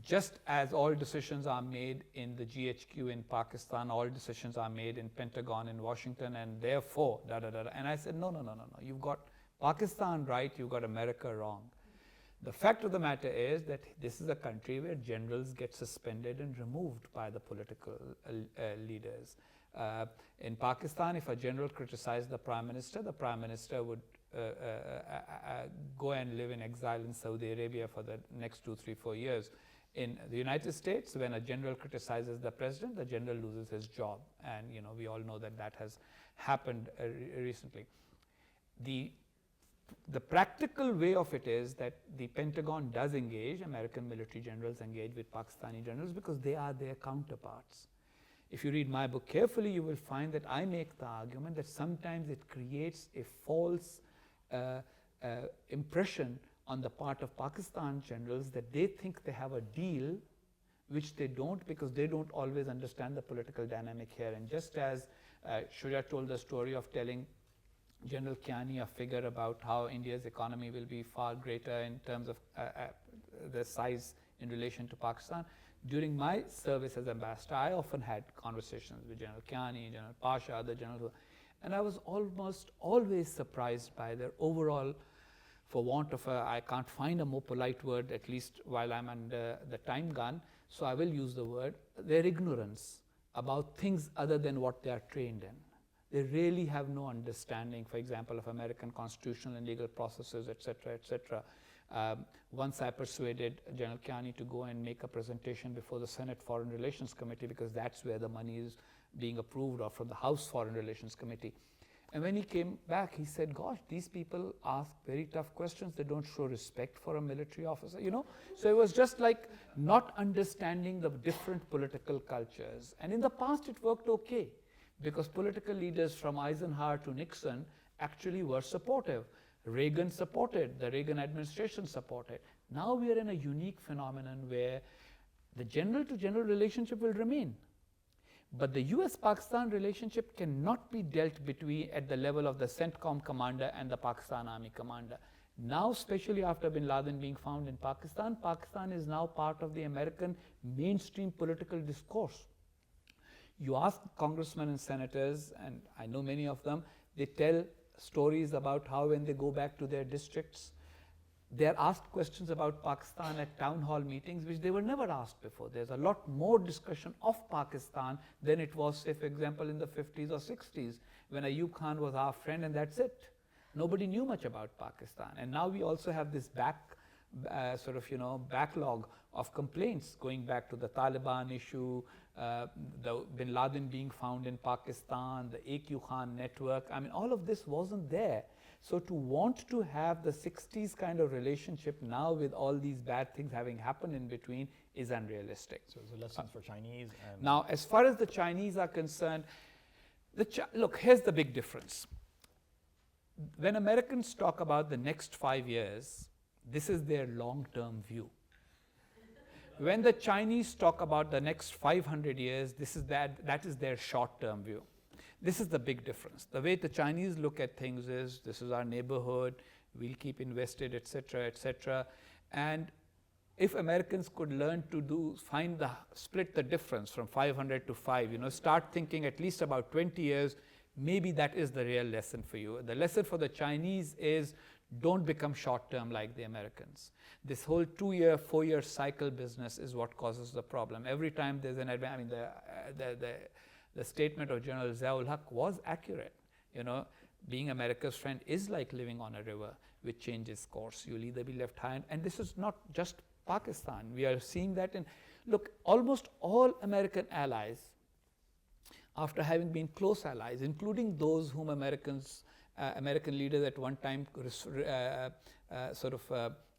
just as all decisions are made in the GHQ in Pakistan, all decisions are made in Pentagon in Washington, and therefore, And I said, no. You've got Pakistan right, you've got America wrong. The fact of the matter is that this is a country where generals get suspended and removed by the political leaders. In Pakistan, if a general criticized the Prime Minister would go and live in exile in Saudi Arabia for the next 2, 3, 4 years. In the United States, when a general criticizes the president, the general loses his job. And we all know that that has happened recently. The practical way of it is that the Pentagon does engage, American military generals engage with Pakistani generals because they are their counterparts. If you read my book carefully, you will find that I make the argument that sometimes it creates a false impression on the part of Pakistan generals that they think they have a deal, which they don't, because they don't always understand the political dynamic here. And just as Shuja told the story of telling General Kiani a figure about how India's economy will be far greater in terms of the size in relation to Pakistan, during my service as ambassador, I often had conversations with General Kiani, General Pasha, other generals, and I was almost always surprised by their overall, for want of I can't find a more polite word, at least while I'm under the time gun, so I will use the word, their ignorance about things other than what they are trained in. They really have no understanding, for example, of American constitutional and legal processes, etc., etc. Once I persuaded General Kiani to go and make a presentation before the Senate Foreign Relations Committee, because that's where the money is being approved, or from the House Foreign Relations Committee. And when he came back, he said, gosh, these people ask very tough questions. They don't show respect for a military officer, So it was just like not understanding the different political cultures. And in the past, it worked okay, because political leaders from Eisenhower to Nixon actually were supportive. Reagan supported, the Reagan administration supported. Now we are in a unique phenomenon where the general-to-general relationship will remain. But the US-Pakistan relationship cannot be dealt at the level of the CENTCOM commander and the Pakistan Army commander. Now, especially after bin Laden being found in Pakistan, Pakistan is now part of the American mainstream political discourse. You ask congressmen and senators, and I know many of them, they tell stories about how when they go back to their districts, they're asked questions about Pakistan at town hall meetings, which they were never asked before. There's a lot more discussion of Pakistan than it was, say, for example, in the 50s or 60s, when Ayub Khan was our friend, and that's it. Nobody knew much about Pakistan. And now we also have this backlog of complaints going back to the Taliban issue, the bin Laden being found in Pakistan, the AQ Khan network. I mean, all of this wasn't there. So to want to have the 60s kind of relationship now with all these bad things having happened in between is unrealistic. So the lessons for Chinese. And now, as far as the Chinese are concerned, look, here's the big difference. When Americans talk about the next 5 years, this is their long-term view. When the Chinese talk about the next 500 years, that is their short-term view. This is the big difference. The way the Chinese look at things is, this is our neighborhood, we'll keep invested, etc., etc. And if Americans could learn to split the difference from 500 to 5, start thinking at least about 20 years, maybe that is the real lesson for you. The lesson for the Chinese is, don't become short-term like the Americans. This whole 2-year, 4-year cycle business is what causes the problem. Every time there's an advance, the statement of General Ziaul Haq was accurate. Being America's friend is like living on a river which changes course. You'll either be left high, and this is not just Pakistan. We are seeing that look, almost all American allies, after having been close allies, including those whom American leaders at one time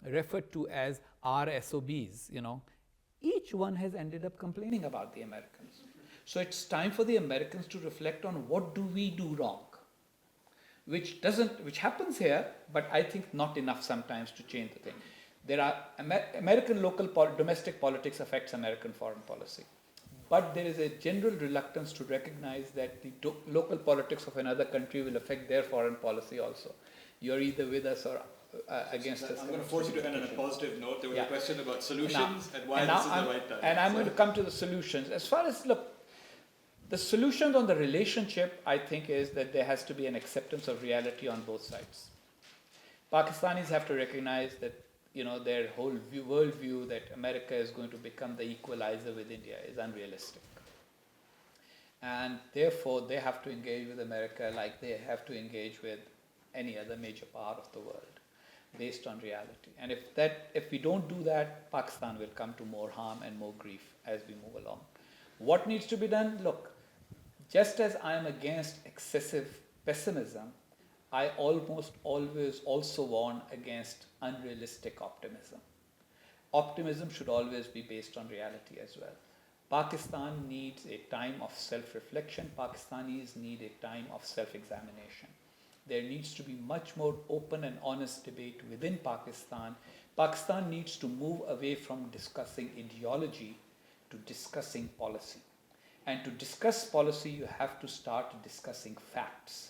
referred to as RSOBs, each one has ended up complaining about the Americans. So it's time for the Americans to reflect on what do we do wrong, which happens here, but I think not enough sometimes to change the thing. There are American domestic politics affects American foreign policy. But there is a general reluctance to recognize that the local politics of another country will affect their foreign policy also. You're either with us or against us. I'm going to force you to end on a positive note. There was a question about solutions and why this is the right time. And I'm going to come to the solutions. As far as, the solutions on the relationship, I think, is that there has to be an acceptance of reality on both sides. Pakistanis have to recognize that their whole worldview that America is going to become the equalizer with India is unrealistic. And therefore, they have to engage with America like they have to engage with any other major part of the world, based on reality. And if we don't do that, Pakistan will come to more harm and more grief as we move along. What needs to be done? Look, just as I am against excessive pessimism, I almost always also warn against unrealistic optimism. Optimism should always be based on reality as well. Pakistan needs a time of self-reflection. Pakistanis need a time of self-examination. There needs to be much more open and honest debate within Pakistan. Pakistan needs to move away from discussing ideology to discussing policy. And to discuss policy, you have to start discussing facts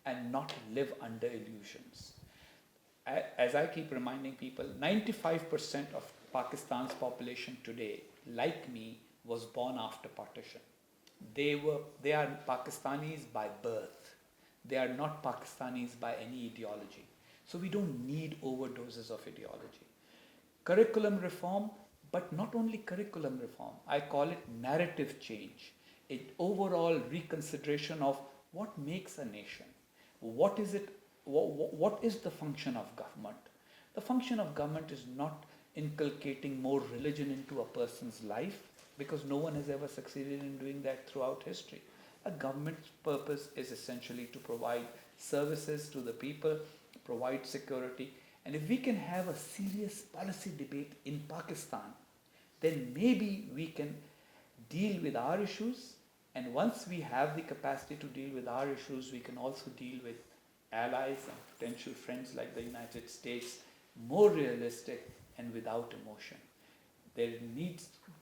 and not live under illusions. As I keep reminding people, 95% of Pakistan's population today, like me, was born after partition. They are Pakistanis by birth. They are not Pakistanis by any ideology. So we don't need overdoses of ideology. Curriculum reform, but not only curriculum reform. I call it narrative change, an overall reconsideration of what makes a nation. What is it? What is the function of government? The function of government is not inculcating more religion into a person's life, because no one has ever succeeded in doing that throughout history. A government's purpose is essentially to provide services to the people, provide security. And if we can have a serious policy debate in Pakistan, then maybe we can deal with our issues. And once we have the capacity to deal with our issues, we can also deal with allies and potential friends like the United States, more realistic and without emotion.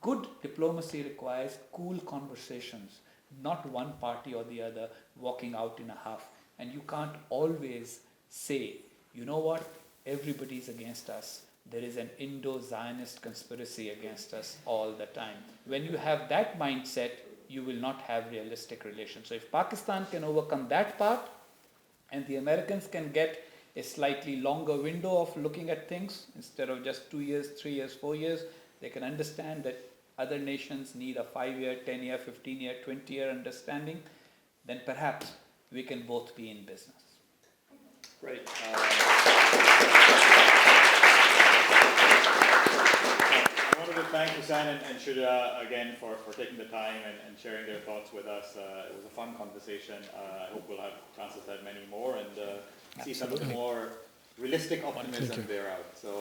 Good diplomacy requires cool conversations, not one party or the other walking out in a huff. And you can't always say, you know what, everybody's against us. There is an Indo-Zionist conspiracy against us all the time. When you have that mindset, you will not have realistic relations. So if Pakistan can overcome that part, and the Americans can get a slightly longer window of looking at things instead of just 2 years, 3 years, 4 years, they can understand that other nations need a 5-year, 10-year, 15-year, 20-year understanding, then perhaps we can both be in business. Great. I wanted to thank Husain and Shuja again for taking the time and sharing their thoughts with us. It was a fun conversation. I hope we'll have chances to have many more and see some of the more realistic optimism there out. So